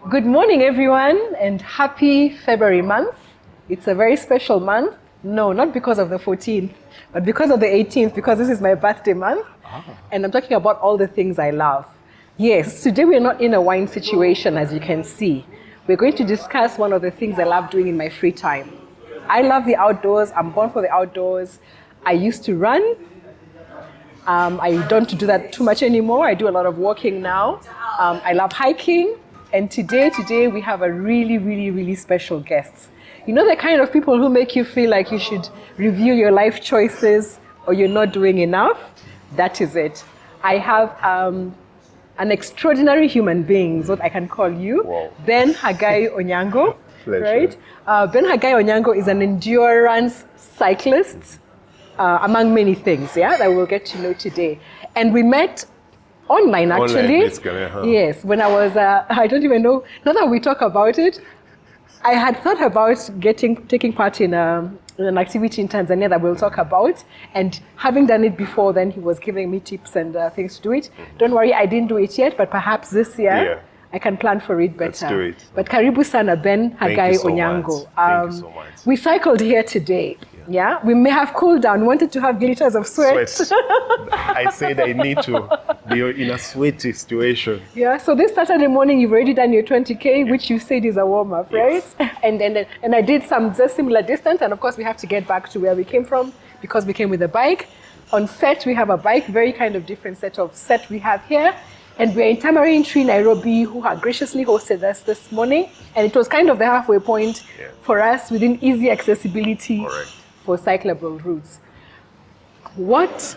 Good morning, everyone, and happy February month. It's a very special month. No, not because of the 14th, but because of the 18th, because this is my birthday month. And I'm talking about all the things I love. Yes, today we're not in a wine situation, as you can see. We're going to discuss one of the things I love doing in my free time. I love the outdoors. I'm born for the outdoors. I used to run. I don't do that too much anymore. I do a lot of walking now. I love hiking. And today we have a really special guest. You know, the kind of people who make you feel like you should review your life choices or you're not doing enough? That is it. I have an extraordinary human being, is what I can call you. Wow. Ben Haggai Onyango. Pleasure. Right? Ben Haggai Onyango is an endurance cyclist, among many things, that we'll get to know today. And we met online, actually. Online, basically, Yes, when I was, I don't even know, now that we talk about it, I had thought about taking part in an activity in Tanzania that we'll talk about, and having done it before, then he was giving me tips and things to do it. Don't worry, I didn't do it yet, but perhaps this year I can plan for it better. Let's do it. But karibu sana, Ben Haggai Onyango. Thank you so much. We cycled here today. Yeah, we may have cooled down, wanted to have glitters of sweat. I said I need to be in a sweaty situation. Yeah, so this Saturday morning, you've already done your 20K, which you said is a warm-up, right? And I did some just similar distance, and of course we have to get back to where we came from because we came with a bike. On set, we have a bike, very kind of different set of set we have here. And we're in Tamarind Tree, Nairobi, who have graciously hosted us this morning. And it was kind of the halfway point for us within easy accessibility. Correct. For cyclable routes. What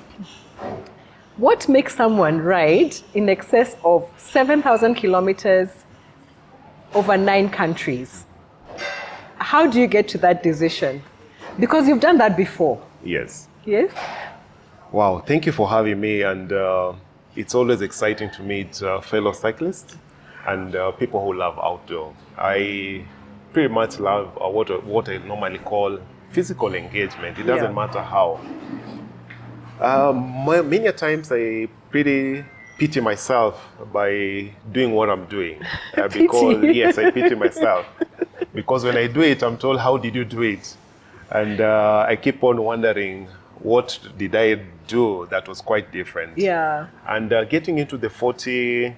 makes someone ride in excess of 7,000 kilometers over 9 countries? How do you get to that decision? Because you've done that before. Yes. Yes? Wow, thank you for having me. And it's always exciting to meet fellow cyclists and people who love outdoor. I pretty much love what I normally call physical engagement. It doesn't matter how. Many times I pretty pity myself by doing what I'm doing. Because yes, I pity myself. Because when I do it, I'm told, how did you do it? And I keep on wondering, what did I do that was quite different? Yeah. And getting into the 40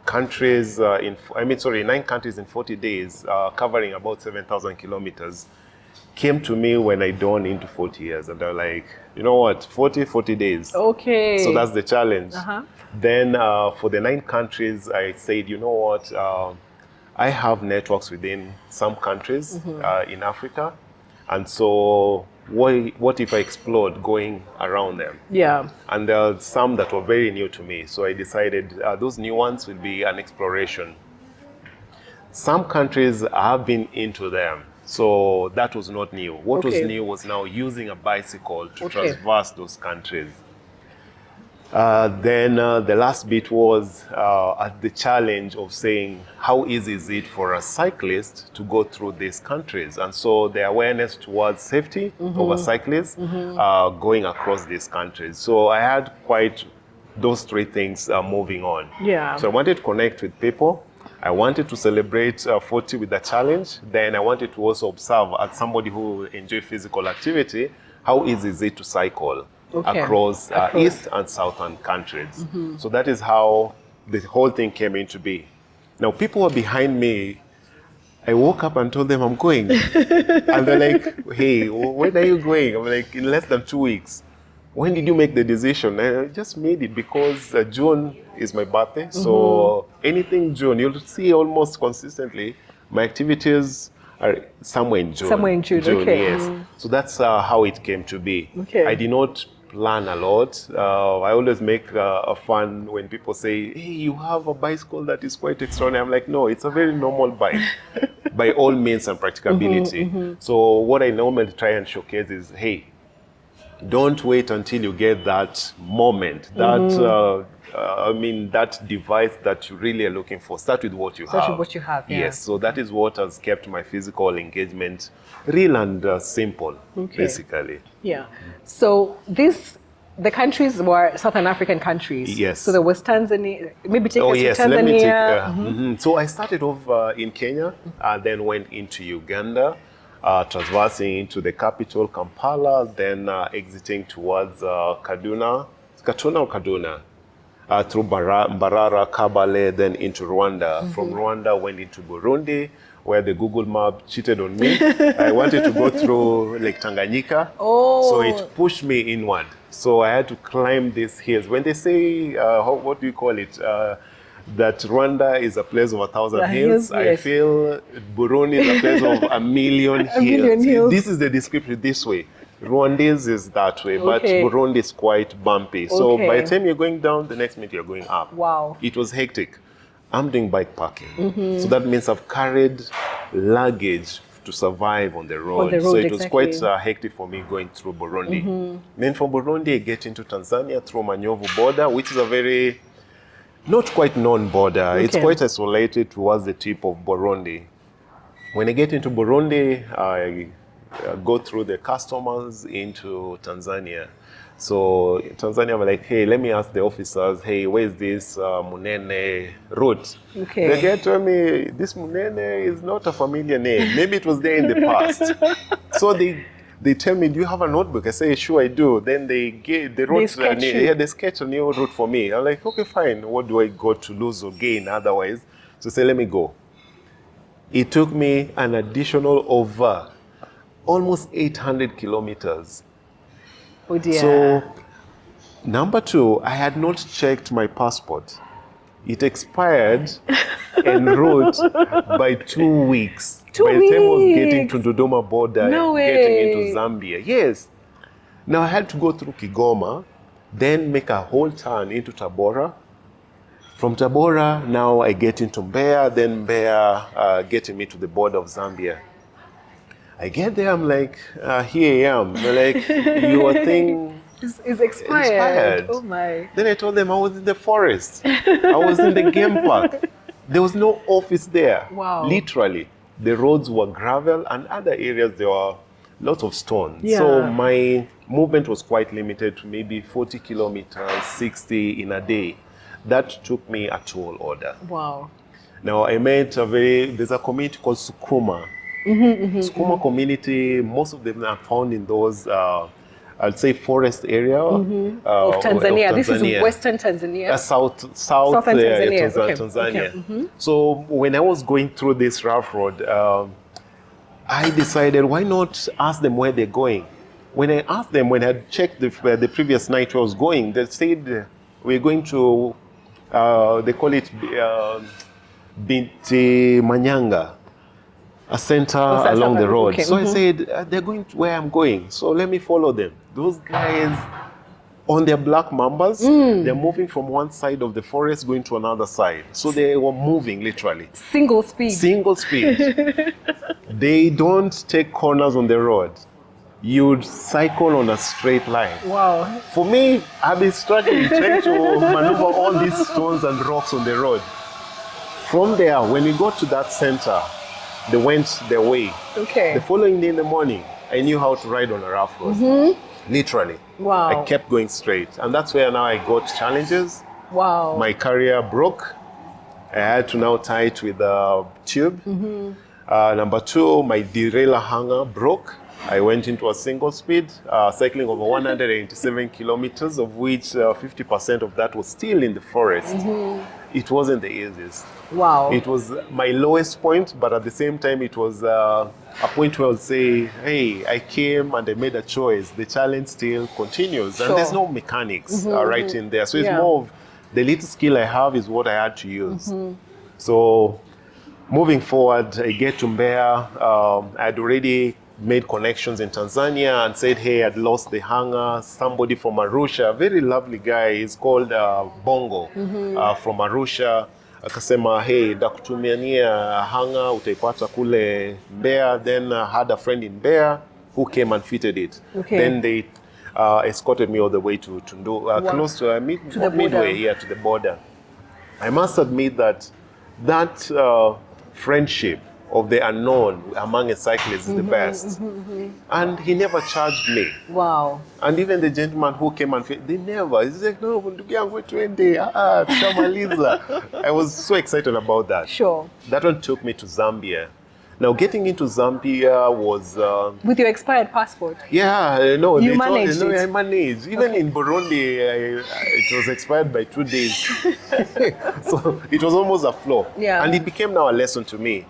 countries, 9 countries in 40 days, covering about 7,000 kilometers, came to me when I dawned into 40 years. And I was like, you know what, 40 days. Okay. So that's the challenge. Then for the 9 countries, I said, you know what, I have networks within some countries in Africa. And so what if I explored going around them? Yeah. And there are some that were very new to me. So I decided those new ones will be an exploration. Some countries I have been into them. So that was not new. What was new was now using a bicycle to traverse those countries. Then the last bit was the challenge of saying, how easy is it for a cyclist to go through these countries? And so the awareness towards safety of a cyclist going across these countries. So I had quite those 3 things moving on. Yeah. So I wanted to connect with people. I wanted to celebrate 40 with the challenge. Then I wanted to also observe, as somebody who enjoys physical activity, how easy is it to cycle across East and Southern countries. So that is how the whole thing came into be. Now, people were behind me. I woke up and told them I'm going. And they're like, hey, when are you going? I'm like, in less than 2 weeks. When did you make the decision? I just made it because June is my birthday. So anything June, you'll see almost consistently my activities are somewhere in June. Somewhere in June, okay. Yes. So that's how it came to be. Okay. I did not plan a lot. I always make a fun when people say, hey, you have a bicycle that is quite extraordinary. I'm like, no, it's a very normal bike by all means and practicability. So what I normally try and showcase is, hey, don't wait until you get that moment, that device that you really are looking for. Start with what you have. Start with what you have, yeah. Yes, so that is what has kept my physical engagement real and simple, basically. Yeah. So this the countries were Southern African countries. Yes. So there was Tanzania. Maybe take us to yes. Tanzania. Let me take. So I started off in Kenya, then went into Uganda, transversing into the capital, Kampala, then exiting towards Kaduna, through Mbarara, Kabale, then into Rwanda. From Rwanda, went into Burundi, where the Google map cheated on me. I wanted to go through Lake Tanganyika, so it pushed me inward. So I had to climb these hills. When they say, what do you call it? That Rwanda is a place of 1,000 hills. Yes. I feel Burundi is a place of a million hills. Million hills. This is the description this way. Rwandese is that way, but Burundi is quite bumpy. So by the time you're going down, the next minute you're going up. Wow. It was hectic. I'm doing bike parking. So that means I've carried luggage to survive on the road. So it was quite hectic for me going through Burundi. Then from Burundi, I get into Tanzania through Manyovu border, which is a very, not quite known border. It's quite isolated towards the tip of Burundi. When I get into Burundi, I go through the customers into Tanzania. So in Tanzania, I'm like, hey, let me ask the officers, hey, where's this Munene route? They get to me, this Munene is not a familiar name. Maybe it was there in the past. So they tell me, do you have a notebook? I say, sure, I do. Then they sketch a new route for me. I'm like, okay, fine. What do I got to lose or gain otherwise? So say, let me go. It took me an additional over almost 800 kilometers. Oh dear. So, number two, I had not checked my passport. It expired en route by 2 weeks. By the time I was getting to Dodoma border, getting into Zambia. Yes. Now I had to go through Kigoma, then make a whole turn into Tabora. From Tabora, now I get into Mbeya, then Mbeya getting me to the border of Zambia. I get there, I'm like, here I am. They're like, your thing is expired. Oh my. Then I told them I was in the forest. I was in the game park. There was no office there. Wow. Literally. The roads were gravel and other areas there were lots of stones. So my movement was quite limited to maybe 40 kilometers, 60 in a day. That took me a tall order. Wow. Now I met there's a community called Sukuma. Sukuma community, most of them are found in those, I'd say, forest area of Tanzania. This is Western Tanzania. Southern Tanzania. Tanzania. So when I was going through this rough road, I decided, why not ask them where they're going? When I asked them, when I had checked the previous night where I was going, they said we're going to, they call it Binti Manyanga, a center along the road. So I said, they're going to where I'm going, so let me follow them. Those guys on their black mambas, they're moving from one side of the forest going to another side. So they were moving literally. Single speed. Single speed. They don't take corners on the road. You'd cycle on a straight line. Wow. For me, I've been struggling trying to maneuver all these stones and rocks on the road. From there, when we got to that center, they went their way. The following day in the morning, I knew how to ride on a rough road. Literally. Wow. I kept going straight. And that's where now I got challenges. Wow. My carrier broke. I had to now tie it with a tube. Number two, my derailleur hanger broke. I went into a single speed, cycling over 187 kilometers, of which 50% of that was still in the forest. It wasn't the easiest. Wow. It was my lowest point, but at the same time, it was a point where I would say, hey, I came and I made a choice. The challenge still continues. And there's no mechanics right in there. So it's more of the little skill I have is what I had to use. So moving forward, I get to Mbeya. I'd already made connections in Tanzania and said, hey, I'd lost the hanger. Somebody from Arusha, a very lovely guy, he's called Bongo from Arusha. Akasema, hey, dakutumiania hanger, utaipata kule Mbeya. Then I had a friend in Mbeya who came and fitted it. Then they escorted me all the way to close to midway, to the border. I must admit that friendship of the unknown among a cyclist is the best. And he never charged me. Wow. And even the gentleman who came and they never. He's like, no, ndugu yangu 20, tushamaliza. I was so excited about that. Sure. That one took me to Zambia. Now, getting into Zambia was... with your expired passport? Yeah, no. You managed it? I managed. Even in Burundi, it was expired by 2 days. So it was almost a flaw. Yeah. And it became now a lesson to me.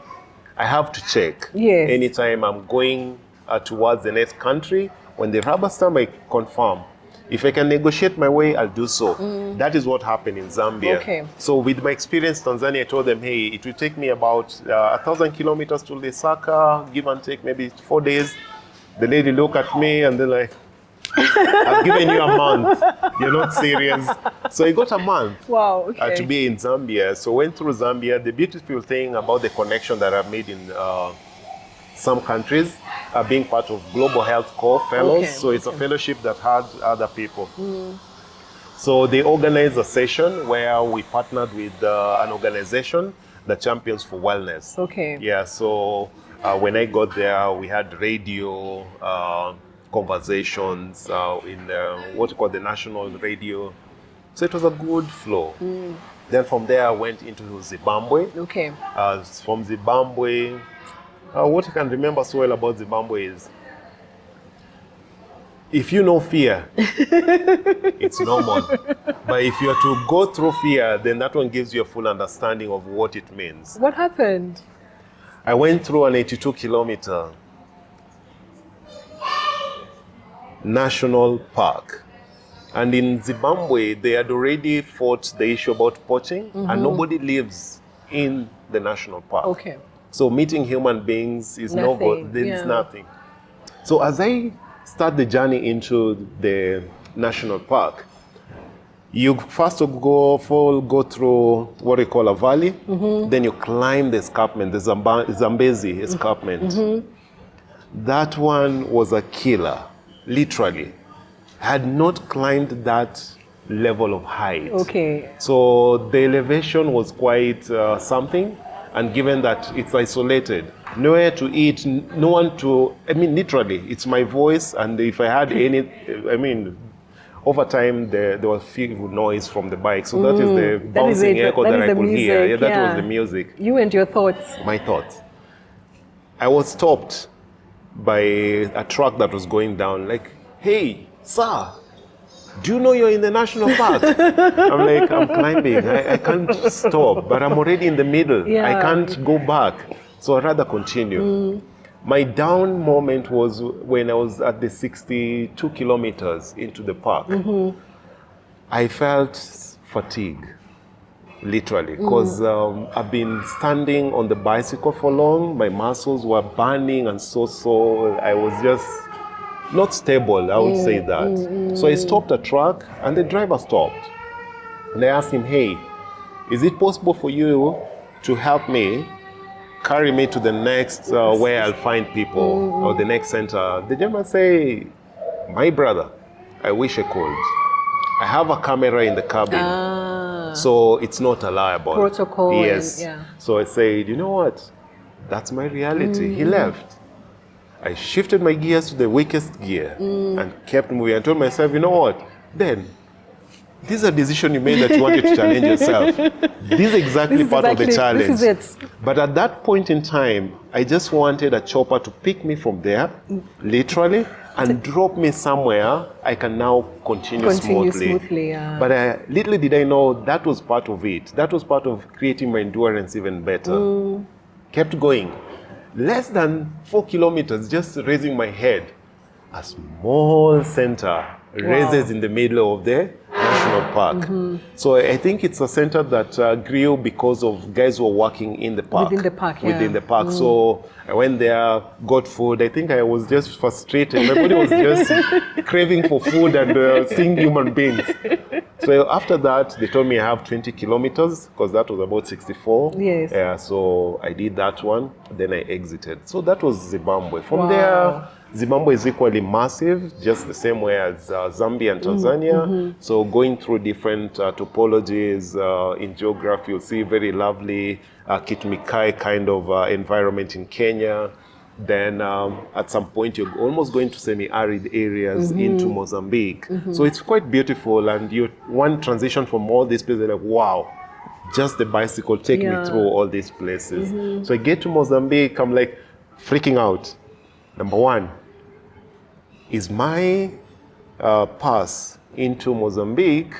I have to check. Yes. Anytime I'm going towards the next country, when the rubber stamp, I confirm. If I can negotiate my way, I'll do so. That is what happened in Zambia. Okay. So with my experience in Tanzania, I told them, hey, it will take me about 1,000 kilometers to Lusaka, give and take maybe 4 days. The lady looked at me and they're like, I've given you a month. You're not serious. So I got a month Wow, okay. to be in Zambia. So went through Zambia. The beautiful thing about the connection that I've made in some countries are being part of Global Health Corps fellows. Okay, So it's a fellowship that had other people. So they organized a session where we partnered with an organization that champions for wellness. Okay. Yeah, so when I got there, we had radio conversations in what you call the national radio. So it was a good flow. Then from there, I went into Zimbabwe. Okay. From Zimbabwe, what I can remember so well about Zimbabwe is, if you know fear, it's normal. But if you are to go through fear, then that one gives you a full understanding of what it means. What happened? I went through an 82-kilometer national park. And in Zimbabwe, they had already fought the issue about poaching, and nobody lives in the national park. Okay. So meeting human beings is no good. There's nothing. So as I start the journey into the national park, you first go through what we call a valley, then you climb the escarpment, the Zambezi escarpment. That one was a killer, literally. I had not climbed that level of height. Okay. So the elevation was quite something. And given that it's isolated, nowhere to eat, no one to, literally, it's my voice. And if I had any, over time, there was few noise from the bike. So that is the bouncing echo that I could hear. Yeah, that was the music. You and your thoughts. My thoughts. I was stopped by a truck that was going down, like, hey, sir, do you know you're in the national park? I'm like, I'm climbing. I can't stop, but I'm already in the middle. Yeah. I can't go back. So I'd rather continue. My down moment was when I was at the 62 kilometers into the park. I felt fatigue, literally, because I've been standing on the bicycle for long. My muscles were burning and so I was just not stable, I would say that. So I stopped a truck and the driver stopped. And I asked him, hey, is it possible for you to help me carry me to the next where I'll find people or the next center? The gentleman say, my brother, I wish I could. I have a camera in the cabin, so it's not allowable. Protocol. Yes. So I said, you know what? That's my reality. He left. I shifted my gears to the weakest gear and kept moving. I told myself, you know what, Ben, this is a decision you made that you wanted to challenge yourself. This is exactly part of the challenge. This is it. But at that point in time, I just wanted a chopper to pick me from there, literally, and drop me somewhere I can now continue smoothly. But little did I know that was part of it. That was part of creating my endurance even better. Kept going. Less than 4 kilometers, just raising my head. A small center raises in the middle of the national park. So I think it's a center that grew because of guys who were working in the park. Within the park, Within the park. So I went there, got food. I think I was just frustrated. My body was just craving for food and seeing human beings. So after that, they told me I have 20 kilometers because that was about 64. Yes. So I did that one. Then I exited. So that was Zimbabwe. From there, Zimbabwe is equally massive, just the same way as Zambia and Tanzania. So going through different topologies in geography, you'll see very lovely Kitmikai kind of environment in Kenya. Then at some point you're almost going to semi-arid areas into Mozambique. So it's quite beautiful, and you one transition from all these places, like, wow, just the bicycle take me through all these places. So I get to Mozambique, I'm like freaking out. Number one, is my pass into Mozambique,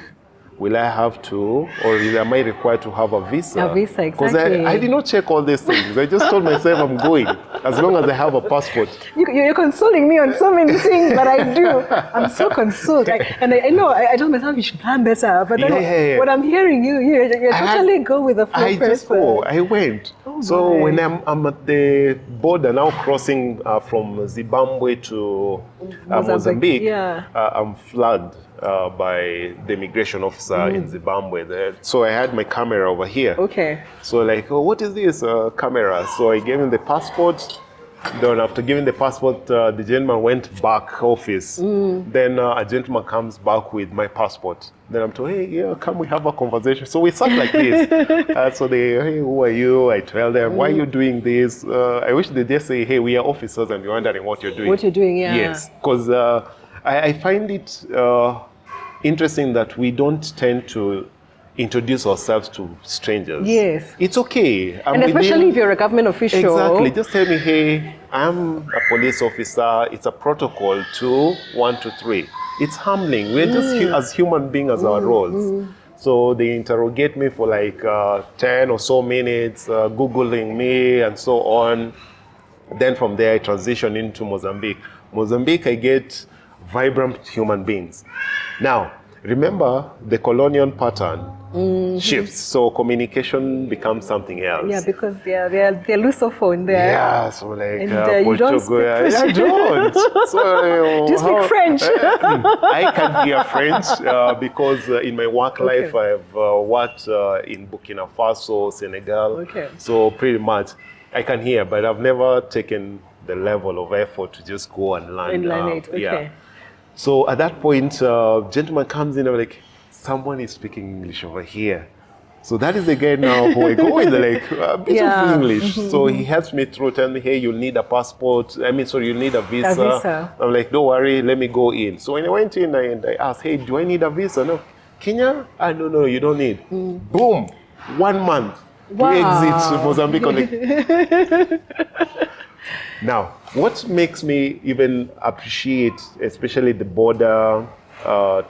will I have to, or am I required to have a visa? A visa, exactly. Because I did not check all these things. I just told myself I'm going, as long as I have a passport. You're consoling me on so many things that I do. I'm so consoled. I know, I told myself you should plan better, but then when I'm hearing you're totally go with the flow person. Just go. I went. So when I'm at the border now, crossing from Zimbabwe to Mozambique, I'm flagged by the immigration officer in Zimbabwe there. So I had my camera over here. Okay. So like, oh, what is this camera? So I gave him the passport. Then after giving the passport, the gentleman went back office. Then a gentleman comes back with my passport. Then I'm told, hey, yeah, come we have a conversation. So we sat like this. So they, hey, who are you? I tell them, why are you doing this? I wish they just say, hey, we are officers and you're wondering what you're doing. What you're doing, yeah. Yes, because I find it interesting that we don't tend to introduce ourselves to strangers. Yes. It's okay. And especially if you're a government official. Exactly. Just tell me, hey, I'm a police officer. It's a protocol 2, 1, 2, 3. It's humbling. We're just as human beings as our roles. So they interrogate me for like 10 or so minutes, Googling me and so on. Then from there, I transition into Mozambique. Mozambique, I get vibrant human beings. Now, remember the colonial pattern shifts, so communication becomes something else. Yeah, because they're Lusophone there. Yeah, so like and you don't speak French. I don't. So, do you speak French? I can hear French because in my work life I've worked in Burkina Faso, Senegal. So pretty much I can hear, but I've never taken the level of effort to just go and learn. It. Yeah. So at that point, gentleman comes in and like, someone is speaking English over here. So that is the guy now who I go with, like a bit of English. So he helps me through, tell me, hey, you'll need a passport. You need a visa. I'm like, don't worry, let me go in. So when I went in and I asked, hey, do I need a visa? No. Kenya? No, you don't need. Boom, 1 month to exit Mozambique. Now, what makes me even appreciate, especially the border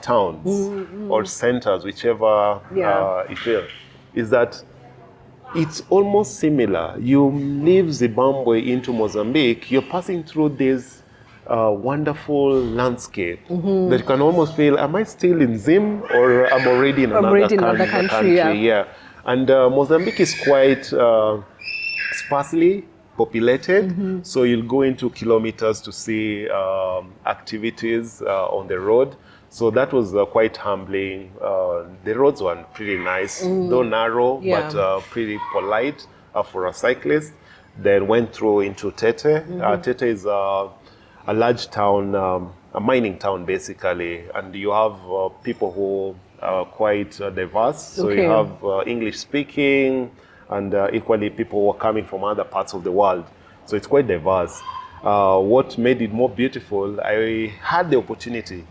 towns or centers, whichever you feel, is that it's almost similar. You leave Zimbabwe into Mozambique, you're passing through this wonderful landscape that you can almost feel, am I still in Zim or I'm already in another country? Yeah. And Mozambique is quite sparsely populated, so you'll go into kilometers to see activities on the road. So that was quite humbling. The roads were pretty nice, though narrow, but pretty polite for a cyclist. Then went through into Tete. Tete is a large town, a mining town basically, and you have people who are quite diverse. So you have English speaking, and equally people who are coming from other parts of the world. So it's quite diverse. What made it more beautiful, I had the opportunity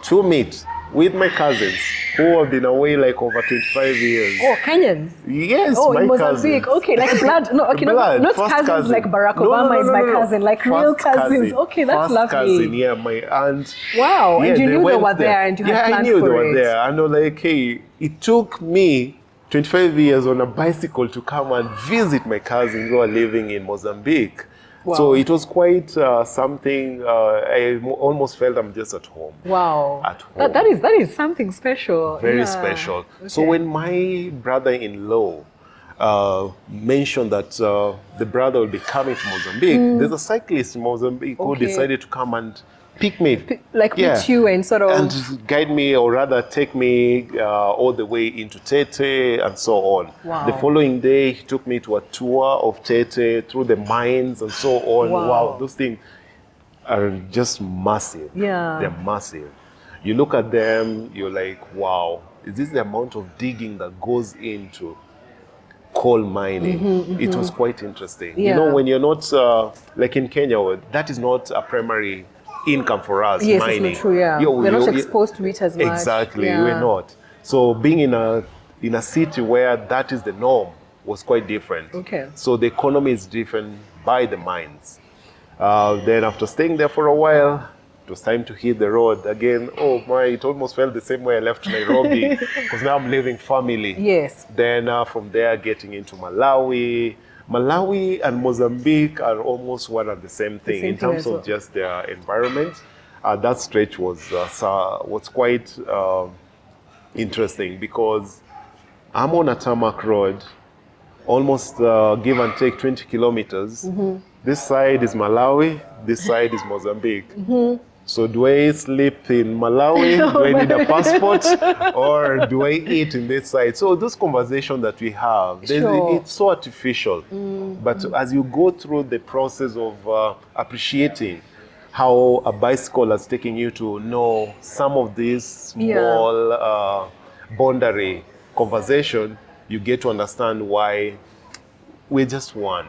to meet with my cousins who have been away like over 25 years. Oh, Kenyans? Yes, my in Mozambique. Cousins. Okay, like blood. No, okay, blood. Not cousins cousin. Like Barack Obama is my cousin, like first real cousins. Cousin. Okay, that's lovely. Cousin, yeah, my aunt. Wow, and you knew they were there and you had planned for it. Yeah, I knew they were there. I know, like, hey, it took me 25 years on a bicycle to come and visit my cousins who are living in Mozambique. Wow. So it was quite something, I almost felt I'm just at home. Wow. At home. That is something special. Very special. Okay. So when my brother-in-law mentioned that the brother will be coming to Mozambique, there's a cyclist in Mozambique who decided to come and pick me. Meet you and sort of... And guide me, or rather take me all the way into Tete and so on. Wow. The following day, he took me to a tour of Tete through the mines and so on. Wow, those things. are just massive. Yeah. They're massive. You look at them, you're like, wow, is this the amount of digging that goes into coal mining? It was quite interesting. You know, Yeah. when you're not, like in Kenya, that is not a primary income for us, Yes, mining. it's not true, yeah. We're not exposed to it as much. Exactly, Yeah. we're not. So being in a city where that is the norm was quite different. Okay. So the economy is driven by the mines. Then after staying there for a while, it was time to hit the road again. Oh my, it almost felt the same way I left Nairobi because now I'm leaving family. Yes. Then from there, getting into Malawi. Malawi and Mozambique are almost one and the same thing in terms of just their environment. That stretch was quite interesting because I'm on a tarmac road, almost give and take 20 kilometers. This side is Malawi, this side is Mozambique. So do I sleep in Malawi? Do I need a passport? Or do I eat in this side? So this conversation that we have, it's so artificial. But as you go through the process of appreciating how a bicycle has taken you to know some of these small boundary conversation, you get to understand why we're just one.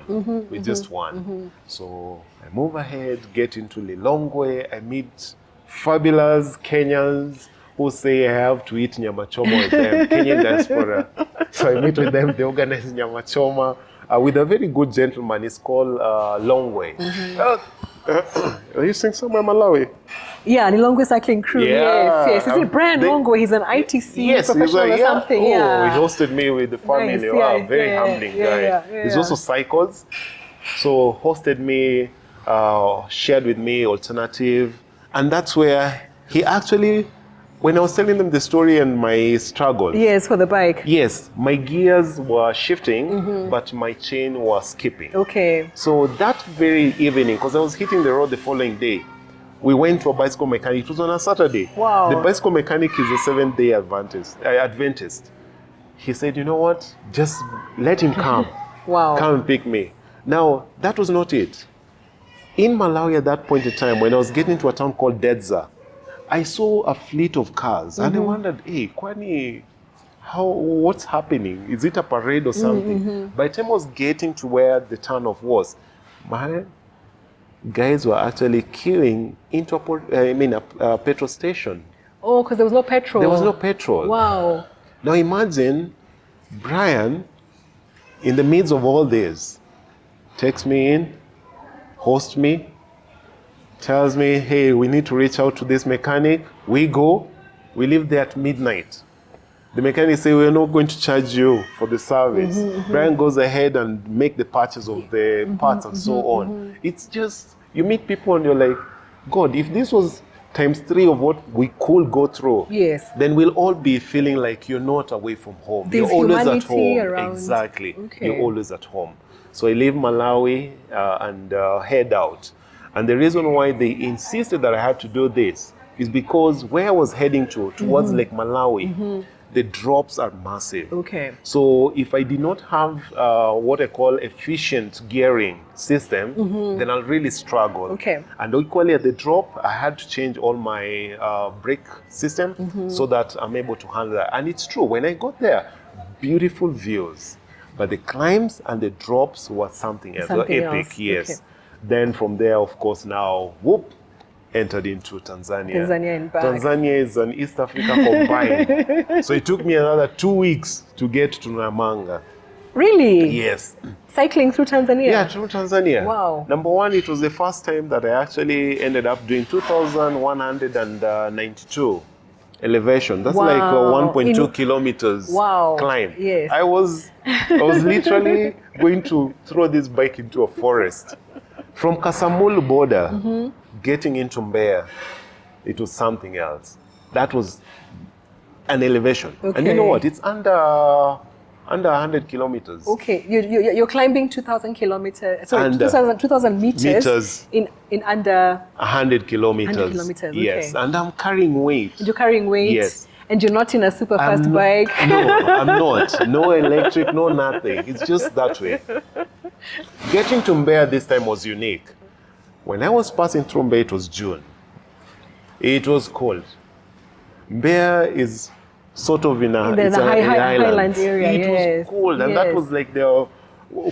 We're just one. So I move ahead, get into Lilongwe. I meet fabulous Kenyans who say I have to eat nyama choma with them, Kenyan diaspora. So I meet with them, they organize nyama choma with a very good gentleman. It's called Longway. Are you saying somewhere Malawi? Yeah, Nilongwe cycling crew. Yeah. Yes. Is it Brian Longwe? He's an ITC professional or something. Oh, he hosted me with the family. Nice. Wow, very humbling guy. He's also cycles. So hosted me, shared with me alternative. And that's where he actually, when I was telling them the story and my struggle. Yes, for the bike. Yes, my gears were shifting, but my chain was skipping. Okay. So that very evening, because I was hitting the road the following day, we went to a bicycle mechanic. It was on a Saturday. Wow. The bicycle mechanic is a 7-day Adventist. He said, you know what? Just let him come. Wow. Come and pick me. Now, that was not it. In Malawi at that point in time, when I was getting to a town called Dedza, I saw a fleet of cars and I wondered, hey, Kwani, what's happening? Is it a parade or something? By the time I was getting to where the turnoff was, my guys were actually queuing into a petrol station. Oh, because there was no petrol. There was no petrol. Wow. Now imagine Brian, in the midst of all this, takes me in, hosts me, tells me, hey, we need to reach out to this mechanic. We go, we leave there at midnight. The mechanic say, we're not going to charge you for the service. Brian goes ahead and make the purchase of the parts and so on. It's just, you meet people and you're like, God, if this was ×3 of what we could go through, then we'll all be feeling like you're not away from home. There's you're always at home. Around. Exactly. Okay. You're always at home. So I leave Malawi and head out. And the reason why they insisted that I had to do this is because where I was heading towards Lake Malawi, the drops are massive. Okay. So if I did not have what I call efficient gearing system, then I'll really struggle. Okay. And equally at the drop, I had to change all my brake system so that I'm able to handle that. And it's true, when I got there, beautiful views. But the climbs and the drops were something else. Epic, yes. Okay. Then from there, of course, now, entered into Tanzania. Tanzania and back. Tanzania is an East Africa combined. So it took me another 2 weeks to get to Namanga. Really? Yes. Cycling through Tanzania? Yeah, through Tanzania. Wow. Number one, it was the first time that I actually ended up doing 2,192 elevation. That's like a 1.2 kilometers climb. Yes. I was literally going to throw this bike into a forest. From Kasamulu border, getting into Mbeya, it was something else. That was an elevation. Okay. And you know what? It's under 100 kilometers. Okay, you're climbing 2,000 kilometers, sorry, 2,000 meters in under 100 kilometers. 100 kilometers, okay. Yes, and I'm carrying weight. You're carrying weight? Yes. And you're not in a super fast bike? No, I'm not. No electric, no nothing. It's just that way. Getting to Mbeya this time was unique. When I was passing through Mbeya, it was June. It was cold. Mbeya is sort of in the highland area. It was cold, and that was like their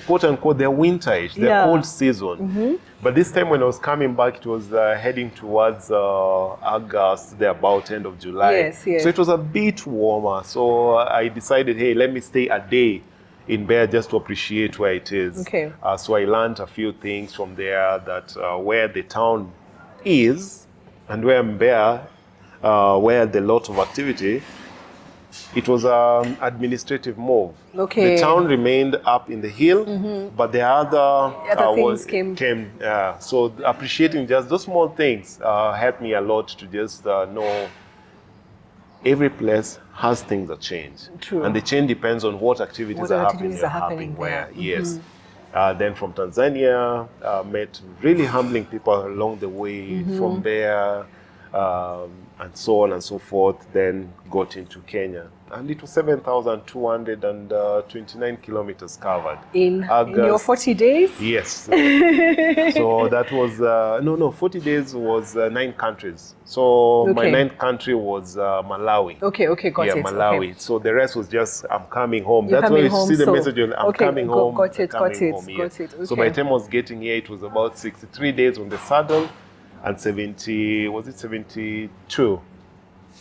quote unquote their winterish, their cold season. But this time when I was coming back, it was heading towards August, the about end of July. So it was a bit warmer. So I decided, hey, let me stay a day in Mbeya just to appreciate where it is. So I learned a few things from there, that where the town is and where Mbeya, where the lot of activity, it was an administrative move. The town remained up in the hill, but the other things came. So appreciating just those small things helped me a lot to just know every place has things that change. And the change depends on what activities are happening where. Then from Tanzania, met really humbling people along the way. From there, and so on and so forth, then got into Kenya. And it was 7,229 kilometers covered. In your 40 days? Yes. So that was, 40 days was 9 countries. So my 9th country was Malawi. Got it. Malawi. So the rest was just, I'm coming home. That's why you see the message, I'm coming home. Got it. So by the time I was getting here, it was about 63 days on the saddle. And 72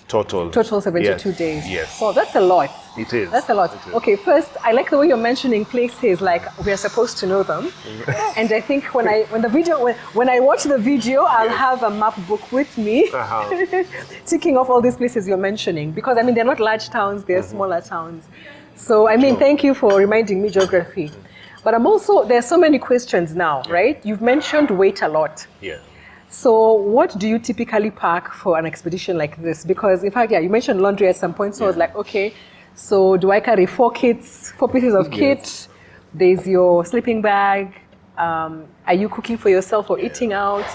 total. Total 72 days. Yes. Well, that's a lot. It is. That's a lot. Okay, first, I like the way you're mentioning places like we are supposed to know them. And I think when I watch the video, I'll have a map book with me, ticking off all these places you're mentioning. Because, I mean, they're not large towns, they're smaller towns. So, I mean, thank you for reminding me geography. But there's so many questions now, right? You've mentioned weight a lot. So what do you typically pack for an expedition like this? Because in fact, you mentioned laundry at some point. So I was like, okay, so do I carry 4 pieces of kit? There's your sleeping bag. Are you cooking for yourself or eating out?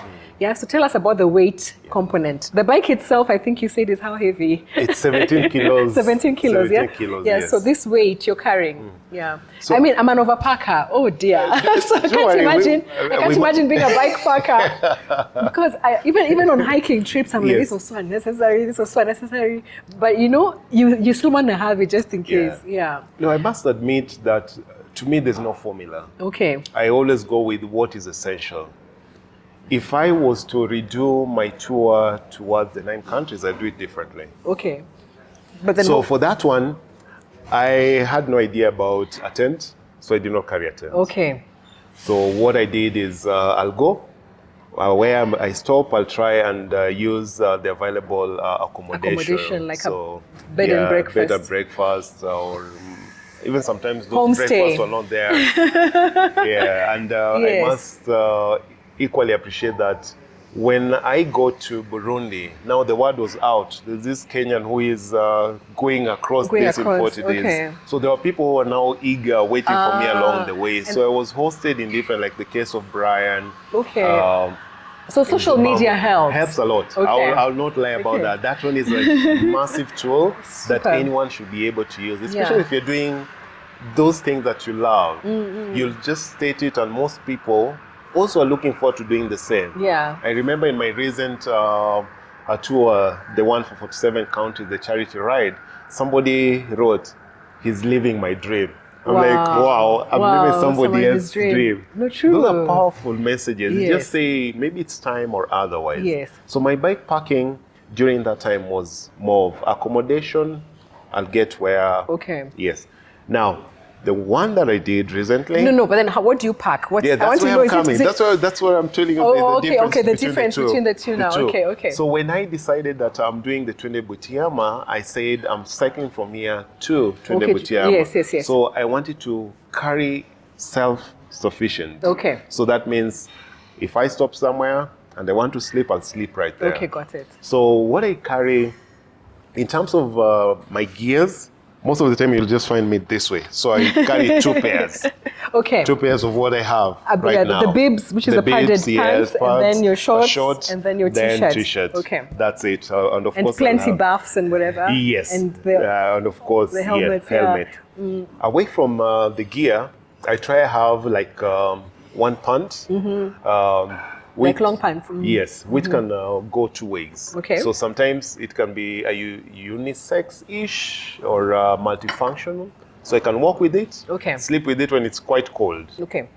So tell us about the weight component. The bike itself, I think you said, is how heavy? It's 17 kilos. 17 kilos, 17 kilos, yes. So this weight you're carrying, So, I mean, I'm an overpacker. Oh dear. So I can't imagine being a bike packer. Because even on hiking trips, I'm like, this was so unnecessary. But you still want to have it just in case. No, I must admit that to me, there's no formula. I always go with what is essential. If I was to redo my tour towards the 9 countries, I'd do it differently. But then for that one, I had no idea about a tent, so I did not carry a tent. So what I did is I'll go. Where I stop, I'll try and use the available accommodation. Like a bed and breakfast. Bed and breakfast, or even sometimes those breakfasts are not there. And I must equally appreciate that when I go to Burundi, now the word was out. There's this Kenyan who is going across in 40 days. So there are people who are now eager, waiting for me along the way. So I was hosted in different, like the case of Brian. So social media helps a lot. I'll not lie about that. That one is a massive tool that anyone should be able to use, especially if you're doing those things that you love. You'll just state it, and most people also are looking forward to doing the same. I remember in my recent tour, the one for 47 counties, the charity ride, somebody wrote, "He's living my dream." I'm like, wow, I'm living somebody else's dream. No, true. Those are powerful messages. You just say, maybe it's time or otherwise. So my bike packing during that time was more of accommodation. I'll get where. Now, the one that I did recently. No, but then what do you pack? That's where I'm coming. That's what I'm telling you. The difference between the two now. So when I decided that I'm doing the Twende Butiama, I said I'm cycling from here to Twende Butiama. Yes. So I wanted to carry self-sufficient. So that means if I stop somewhere and I want to sleep, I'll sleep right there. Got it. So what I carry in terms of my gears, most of the time you'll just find me this way. So I carry 2 pairs. 2 pairs of what I have right now. The bibs, which is the padded pants, and then your shorts, and then your t-shirt. That's it. And of course, plenty buffs and whatever. And of course, the helmet. Away from the gear, I try to have like one pant, Like long pants. Yes, which can go two ways. Okay. So sometimes it can be a unisex-ish or multifunctional. So I can walk with it, Okay. sleep with it when it's quite cold. Okay.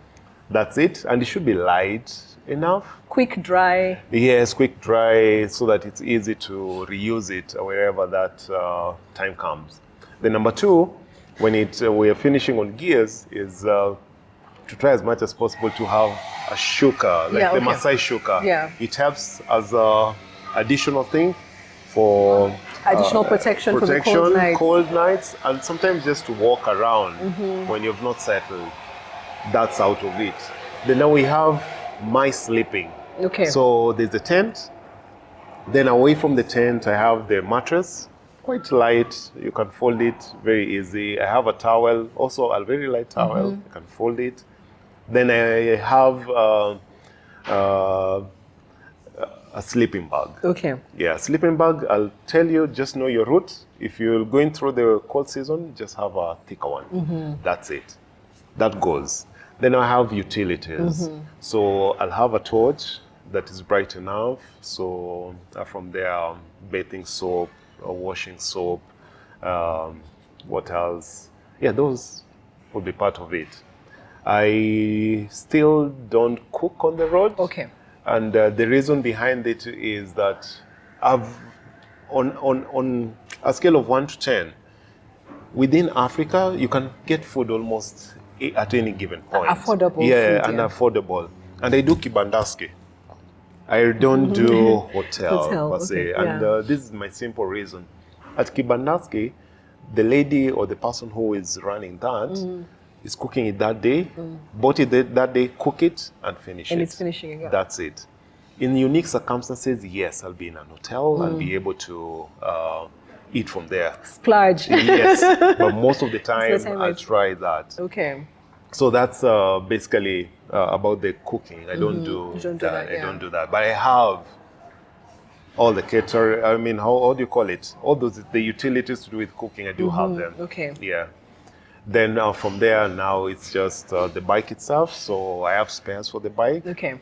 That's it, and it should be light enough. Quick dry. Yes, quick dry, so that it's easy to reuse it wherever that time comes. The number two, when we are finishing on gears, is to try as much as possible to have a shuka, like the Maasai shuka. Yeah. It helps as a additional thing for Additional protection for the cold nights. And sometimes just to walk around when you've not settled. That's out of it. Then now we have my sleeping. Okay. So there's the tent. Then away from the tent, I have the mattress, quite light. You can fold it very easy. I have a towel, also a very light towel. You can fold it. Then I have a sleeping bag. Okay. Yeah, sleeping bag. I'll tell you, just know your route. If you're going through the cold season, just have a thicker one. That's it. That goes. Then I have utilities. So I'll have a torch that is bright enough. So from there, bathing soap, washing soap, what else? Yeah, those will be part of it. I still don't cook on the road. Okay. And the reason behind it is that I've, on a scale of 1 to 10, within Africa, you can get food almost at any given point. Affordable yeah, food, and yeah. affordable. And I do kibandaski. I don't do hotel per se. Okay, And this is my simple reason. At kibandaski, the lady or the person who is running that is cooking it that day, bought it that day, cook it, and finish it. And it's finishing again. That's it. In unique circumstances, yes, I'll be in an hotel and be able to eat from there. Splurge. Yes, but most of the time I'll try that. Okay. So that's basically about the cooking. I don't do that. I don't do that. But I have all the cater. I mean, how do you call it? All those the utilities to do with cooking. I do have them. Okay. Yeah. Then from there, now it's just the bike itself. So I have spares for the bike. Okay.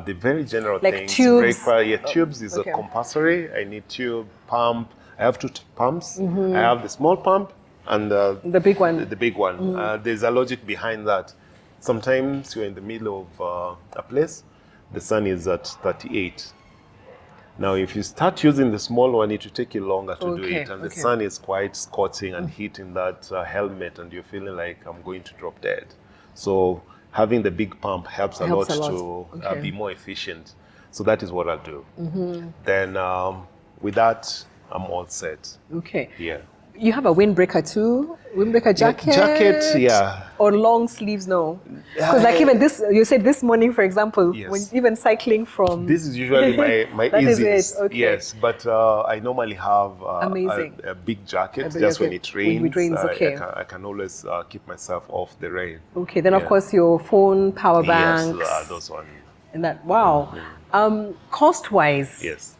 The very general Like things. tubes? Tubes is a compulsory. I need tube, pump. I have two pumps. I have the small pump and the big one. The big one. There's a logic behind that. Sometimes you're in the middle of a place, the sun is at 38. Now, if you start using the small one, it will take you longer to do it. And the sun is quite scorching and hitting that helmet, and you're feeling like I'm going to drop dead. So having the big pump helps a lot to be more efficient. So that is what I'll do. Then with that, I'm all set. Okay. Yeah. You have a windbreaker too? Windbreaker jacket? Jacket, yeah. Or long sleeves, no? Because like even this, you said this morning, for example, when even cycling from... This is usually my that easiest. Is it. Okay. Yes, but I normally have a big jacket just when it rains. When it rains, okay. I can always keep myself off the rain. Okay, then of course your phone, power banks. Yes, those ones. And that, wow. Cost-wise. Yes.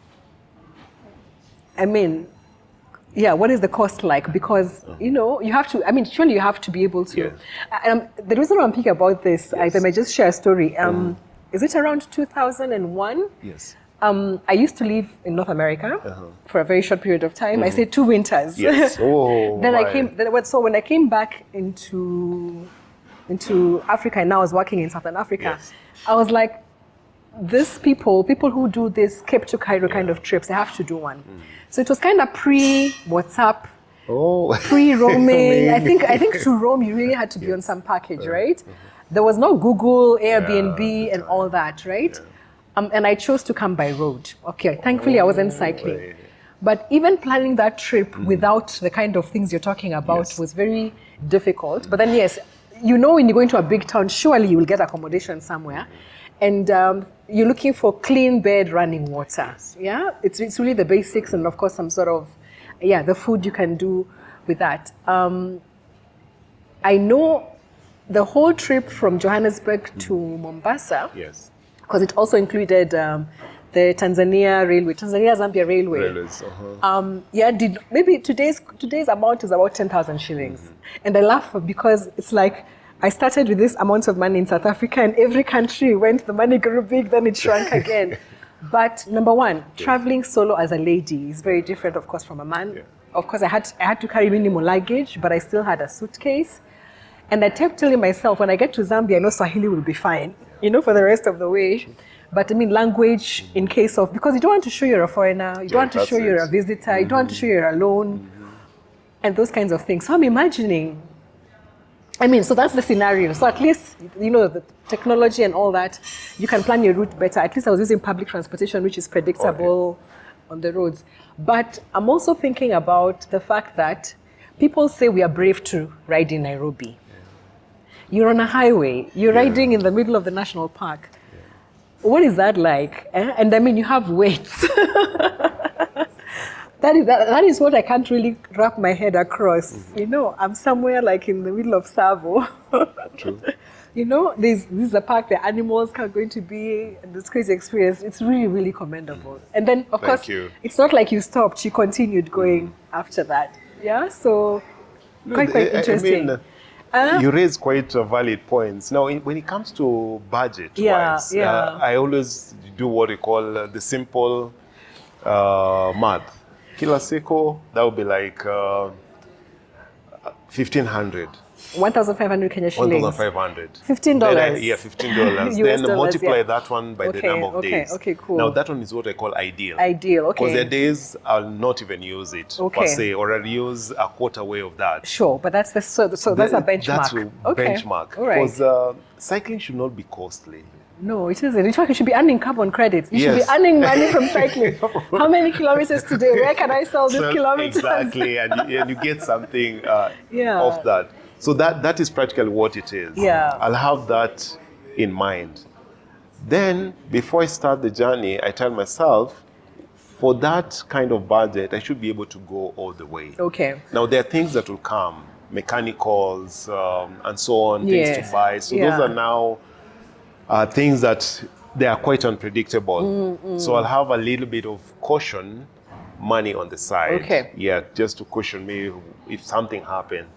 I mean, yeah, what is the cost like? Because, you know, you have to, I mean, surely you have to be able to. The reason I'm thinking about this, if I may just share a story. Is it around 2001? Yes. I used to live in North America for a very short period of time. I say 2 winters. Yes. Oh, then I came, so when I came back into Africa, and now I was working in Southern Africa, I was like, these people who do this Cape to Cairo kind of trips, they have to do one. So it was kind of pre-WhatsApp, pre-roaming. I think to roam, you really had to be on some package, right? There was no Google, Airbnb, and all that, right? And I chose to come by road. Okay, thankfully I wasn't cycling. But even planning that trip without the kind of things you're talking about was very difficult. But then yes, you know when you're going to a big town, surely you will get accommodation somewhere. And you're looking for clean bed, running water. Yeah, it's really the basics, and of course some sort of, the food you can do with that. I know the whole trip from Johannesburg to Mombasa, because it also included the Tanzania-Zambia Railway. Maybe today's amount is about 10,000 shillings. And I laugh because it's like, I started with this amount of money in South Africa, and every country went, the money grew big, then it shrunk again. But number one, traveling solo as a lady is very different, of course, from a man. Of course, I had to carry minimal luggage, but I still had a suitcase. And I kept telling myself, when I get to Zambia, I know Swahili will be fine, for the rest of the way. But I mean, language in case of, because you don't want to show you're a foreigner, you don't want to show you're a visitor, you don't want to show you're alone, and those kinds of things. So I'm imagining, so that's the scenario. So at least, the technology and all that, you can plan your route better. At least I was using public transportation, which is predictable on the roads. But I'm also thinking about the fact that people say we are brave to ride in Nairobi. You're on a highway, you're riding in the middle of the national park. What is that like? And you have weights. That is what I can't really wrap my head across. I'm somewhere like in the middle of Savo. True. This is a park, the animals are going to be, and this crazy experience. It's really, really commendable. And then, of course, it's not like you stopped, you continued going after that. Yeah, so quite interesting. You raise quite valid points. Now, when it comes to budget-wise, I always do what we call the simple math. Kila siku, that would be like 1,500. 1,500 Kenya shillings. 1,500. $15. $15. Then multiply that one by the number of days. Okay, cool. Now that one is what I call ideal. Ideal, okay. Because the days I'll not even use it per se, or I'll use a quarter way of that. Sure, but that's that's a benchmark. That's a benchmark. All right. Because cycling should not be costly. No, it isn't. In fact, you should be earning carbon credits. You should be earning money from cycling. How many kilometers today? Where can I sell this kilometers? Exactly, and you get something off that. So that is practically what it is. Yeah. I'll have that in mind. Then, before I start the journey, I tell myself, for that kind of budget, I should be able to go all the way. Okay. Now, there are things that will come, mechanicals and so on, things to buy. So those are now things that they are quite unpredictable. So I'll have a little bit of caution money on the side. Okay. Yeah, just to cushion me if something happened.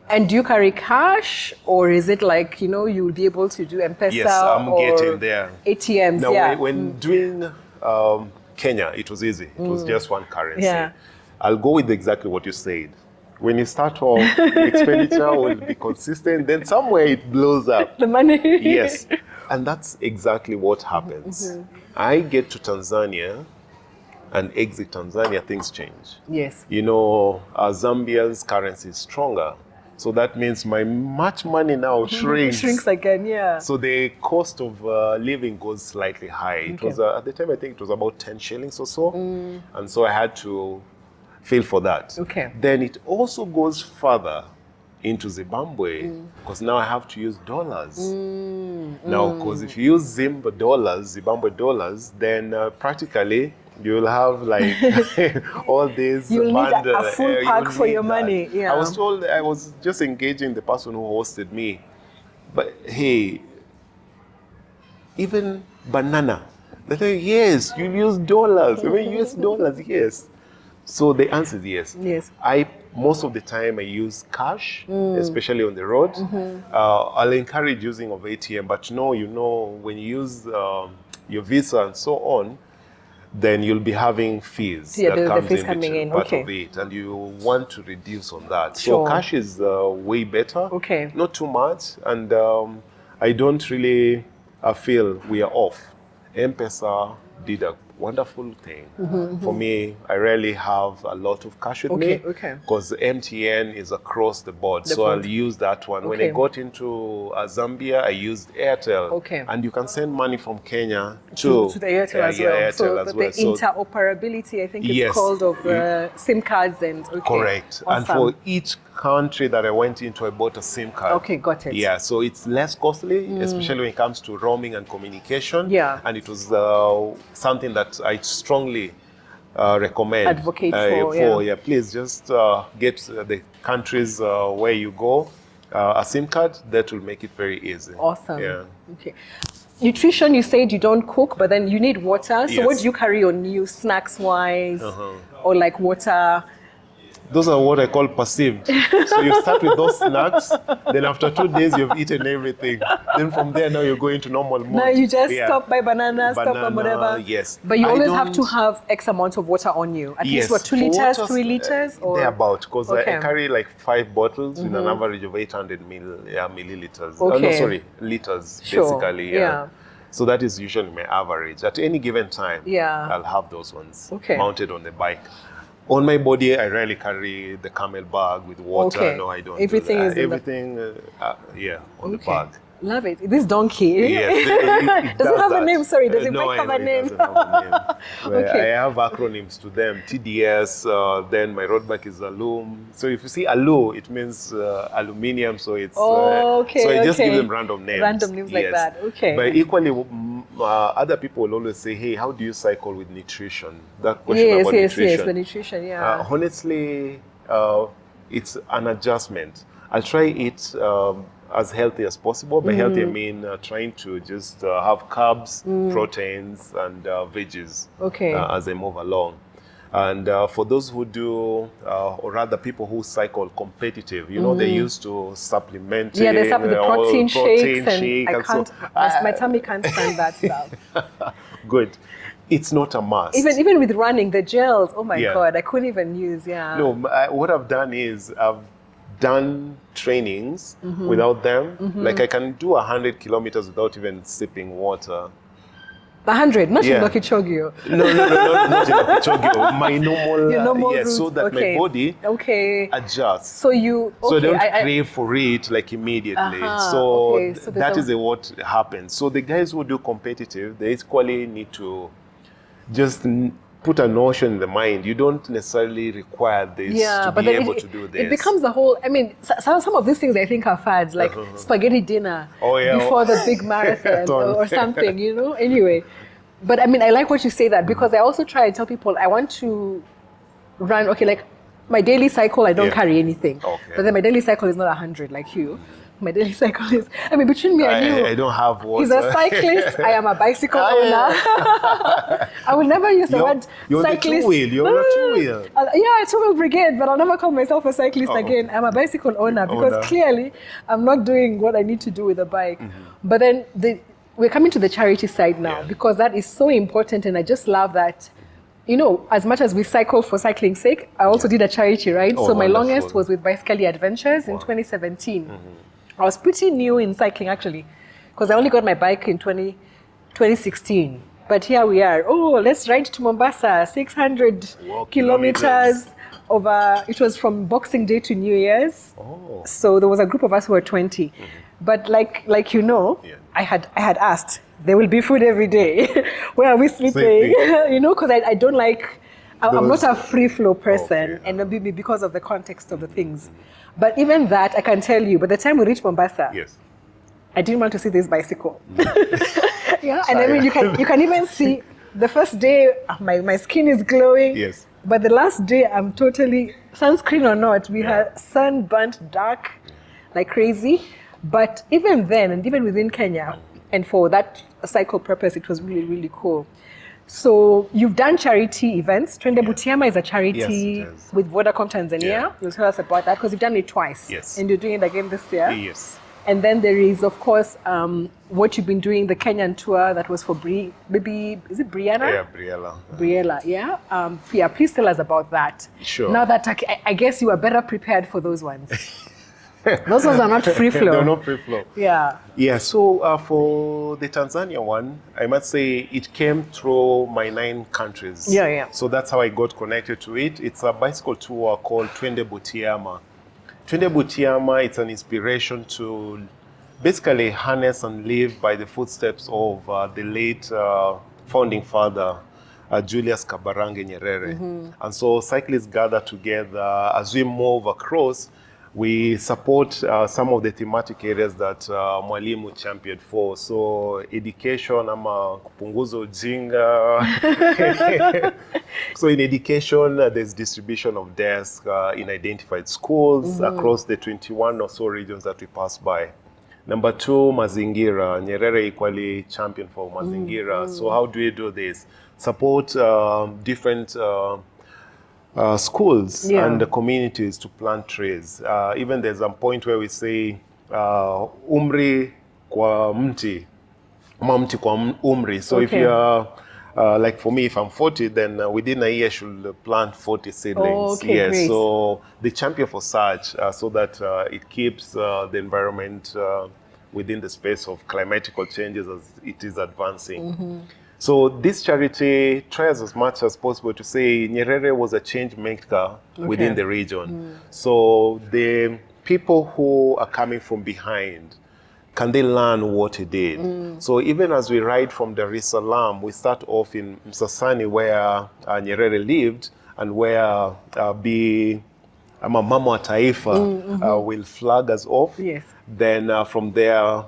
And do you carry cash, or is it like, you'll be able to do M-Pesa? Yes, I'm getting there. ATMs, now, when doing Kenya, it was easy. It was just one currency. Yeah. I'll go with exactly what you said. When you start off, expenditure will be consistent, then somewhere it blows up. The money. Yes. And that's exactly what happens. I get to Tanzania and exit Tanzania, things change. Yes. Zambia's currency is stronger. So that means my much money now shrinks. Shrinks again, yeah. So the cost of living goes slightly high. It was, at the time, I think it was about 10 shillings or so. And so I had to feel for that. Okay. Then it also goes further into Zimbabwe, because now I have to use dollars. Now, because if you use Zimbabwe dollars, then practically you'll have like all these. You'll need a full pack for your money. Yeah. I was told, I was just engaging the person who hosted me, but hey, even banana, they say, yes, you use dollars. US dollars, yes. So the answer is yes. Yes. Most of the time I use cash, especially on the road. I'll encourage using of ATM, but when you use your Visa and so on, then you'll be having fees that comes in between part of it, and you want to reduce on that. Sure. So cash is way better. Okay. Not too much, and I don't really feel we are off. M-Pesa did a wonderful thing. For me, I rarely have a lot of cash with me because MTN is across the board, so I'll use that one. When I got into Zambia, I used Airtel, and you can send money from Kenya to the Airtel as well. Airtel so as well. The interoperability, I think, is called of SIM cards and correct. Awesome. And for each country that I went into, I bought a SIM card. Okay, got it. Yeah, so it's less costly, especially when it comes to roaming and communication. Yeah. And it was something that I strongly recommend. Advocate for. Yeah, please just get the countries where you go a SIM card. That will make it very easy. Awesome. Yeah. Okay. Nutrition, you said you don't cook, but then you need water. So what do you carry on you, snacks-wise, or like water? Those are what I call perceived. So you start with those snacks, then after 2 days you've eaten everything. Then from there now you go into normal mode. Now you just stop by banana, stop by whatever. Yes. But you always have to have X amount of water on you. At least what, 2 liters, 3 liters? Or? Thereabout, because I carry like 5 bottles with an average of 800 milliliters. Okay. Liters, Sure. basically. Yeah. So that is usually my average. At any given time, I'll have those ones mounted on the bike. On my body, I rarely carry the camel bag with water. Okay. No, I don't. Everything do is that. Everything, on the bag. Love it. This donkey. Yes, it does it have that. a name? Sorry, does it No, have a name? It doesn't have a name. I have acronyms to them. TDS, then my road bike is alum. So if you see alu, it means aluminium. So it's so I just give them random names. Random names like that. Okay. But equally, other people will always say, "Hey, how do you cycle with nutrition?" That question about nutrition. Yes, the nutrition. Yeah. Honestly, it's an adjustment. I'll try it as healthy as possible. By healthy, I mean trying to just have carbs, proteins, and veggies as I move along. And for those who do, or rather people who cycle competitive, they're used to supplementing. Yeah, they have the protein shakes, and I can't, so, my tummy can't stand that stuff. Good. It's not a must. Even with running, the gels, oh my God, I couldn't even use, No, what I've done is I've done trainings without them. Like I can do 100 kilometers without even sipping water. 100, not in Lokichogyo. No, not in Lokichogyo. My normal, route. So that my body adjusts. So you, so I don't crave for it like immediately. So that is what happens. So the guys who do competitive, they equally need to just put a notion in the mind. You don't necessarily require this to be able to do this. It becomes the whole, I mean, some of these things I think are fads, like spaghetti dinner before the big marathon or something, Anyway, but I mean, I like what you say that, because I also try and tell people I want to run, like my daily cycle, I don't carry anything. But then my daily cycle is not 100 like you. My daily cycle is, I mean, between me and you, I don't have water. He's a cyclist, I am a bicycle owner. I will never use the word cyclist. You're a two-wheel. Yeah, two-wheel brigade, but I'll never call myself a cyclist again. I'm a bicycle owner because clearly I'm not doing what I need to do with the bike. But then we're coming to the charity side now because that is so important, and I just love that. As much as we cycle for cycling's sake, I also did a charity ride. So my longest was with Bicycle Adventures in 2017. I was pretty new in cycling actually, because I only got my bike in 2016. But here we are. Oh, let's ride to Mombasa, 600 kilometers over. It was from Boxing Day to New Year's. So there was a group of us who were 20. But like I had asked, there will be food every day. Where are we sleeping? Because I don't like. I'm not a free flow person, and maybe because of the context of the things. But even that, I can tell you, by the time we reached Mombasa, I didn't want to see this bicycle. And I mean, you can even see the first day, my skin is glowing. But the last day, I'm totally, sunscreen or not, we had sunburnt dark like crazy. But even then, and even within Kenya, and for that cycle purpose, it was really, really cool. So you've done charity events. Twende Butiama is a charity with Vodacom Tanzania. You'll tell us about that because you've done it twice. And you're doing it again this year. And then there is, of course, what you've been doing, the Kenyan tour that was for Baby, is it Briella? Yeah, Briella. Briella, please tell us about that. Sure. Now that I guess you are better prepared for those ones. Those ones are not free flow. They're not free flow. Yeah, so for the Tanzania one, I must say it came through my 9 countries. So that's how I got connected to it. It's a bicycle tour called Twende Butiama. Twende Butiama, it's an inspiration to basically harness and live by the footsteps of the late founding father, Julius Kabarange Nyerere. And so cyclists gather together as we move across. We support some of the thematic areas that Mwalimu championed for. So education, kupunguza ujinga. So in education, there's distribution of desks in identified schools across the 21 or so regions that we pass by. Number 2, mazingira. Nyerere equally championed for mazingira. So how do we do this? Support different schools Yeah. and the communities to plant trees. Even there's a point where we say umri kwa mti, ama mti kwa umri. So if Okay. you're like for me, if I'm 40, then within a year I should plant 40 seedlings. Okay, yes. great. So they champion for such so that it keeps the environment within the space of climatical changes as it is advancing. So this charity tries as much as possible to say Nyerere was a change maker within the region. So the people who are coming from behind, can they learn what he did? So even as we ride from Dar es Salaam, we start off in Msasani where Nyerere lived and where Mama wa Taifa will flag us off. Yes. Then from there,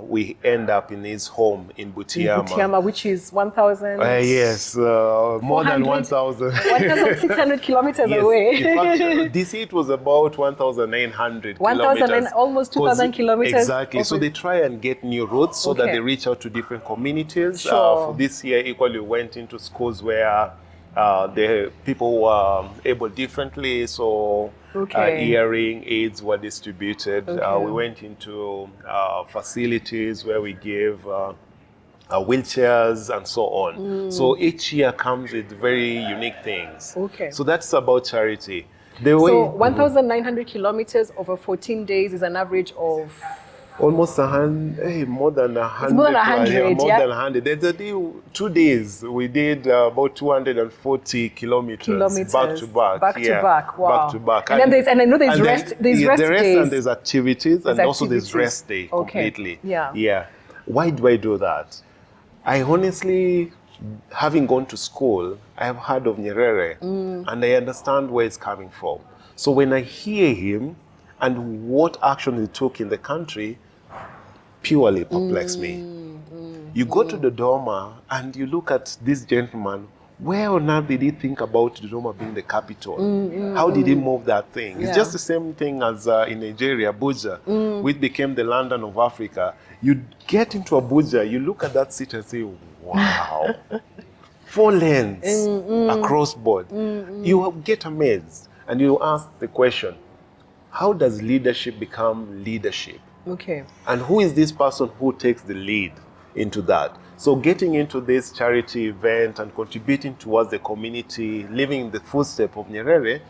we end up in his home in Butiama. Butiama, which is 1,000. Yes, more than 1,000. 1,600 kilometers Yes. away. In fact, DC it was about 1,900 kilometers. Almost 2,000 kilometers. Exactly. So they try and get new routes so that Okay. they reach out to different communities. Sure. For this year, equally went into schools where the people were able differently. So hearing aids were distributed. We went into facilities where we gave wheelchairs and so on. So each year comes with very unique things. Okay. So that's about charity. So 1,900 kilometers over 14 days is an average of almost 100, more than 100. It's more than 100, more yeah? than 100. There's a day, 2 days, we did about 240 kilometers. Back to back. Back to back, wow. Back to back. And then I know there's and rest, then, there's rest the rest days. And there's activities, and also there's activities. rest day completely. Yeah. Yeah. Why do I do that? I honestly, having gone to school, I have heard of Nyerere, and I understand where it's coming from. So when I hear him and what action he took in the country, purely perplex me. You go to Dodoma and you look at this gentleman. Where on earth did he think about Dodoma being the capital? How did he move that thing? It's just the same thing as in Nigeria, Abuja, which became the London of Africa. You get into Abuja, you look at that city and say, wow, 4 lanes across board. You get amazed and you ask the question, how does leadership become leadership? Okay. And who is this person who takes the lead into that? So getting into this charity event and contributing towards the community, living in the footsteps of Nyerere,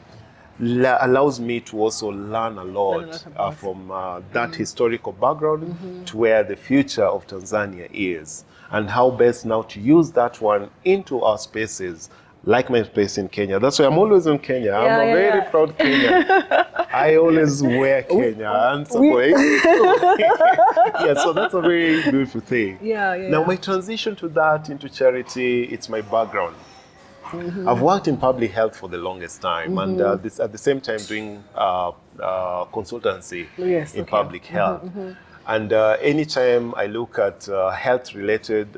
allows me to also learn a lot from that historical background to where the future of Tanzania is, and how best now to use that one into our spaces, like my space in Kenya. That's why I'm always in Kenya. I'm a very proud Kenyan. I always wear Kenya and so yeah, so that's a very beautiful thing. Now my transition to that into charity, it's my background. I've worked in public health for the longest time, and at the same time doing consultancy in public health. And anytime I look at health-related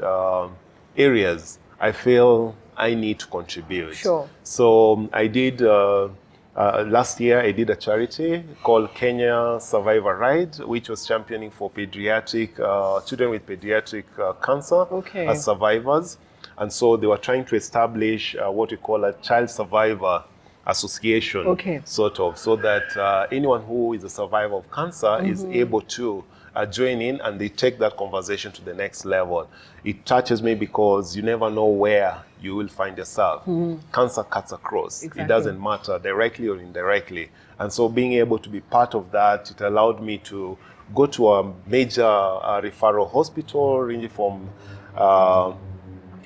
areas, I feel I need to contribute. Sure. So I did, last year I did a charity called Kenya Survivor Ride, which was championing for pediatric, children with pediatric cancer as survivors. And so they were trying to establish what we call a child survivor association, sort of, so that anyone who is a survivor of cancer is able to join in, and they take that conversation to the next level. It touches me because you never know where you will find yourself. Cancer cuts across. It doesn't matter, directly or indirectly. And so being able to be part of that, it allowed me to go to a major referral hospital, ranging from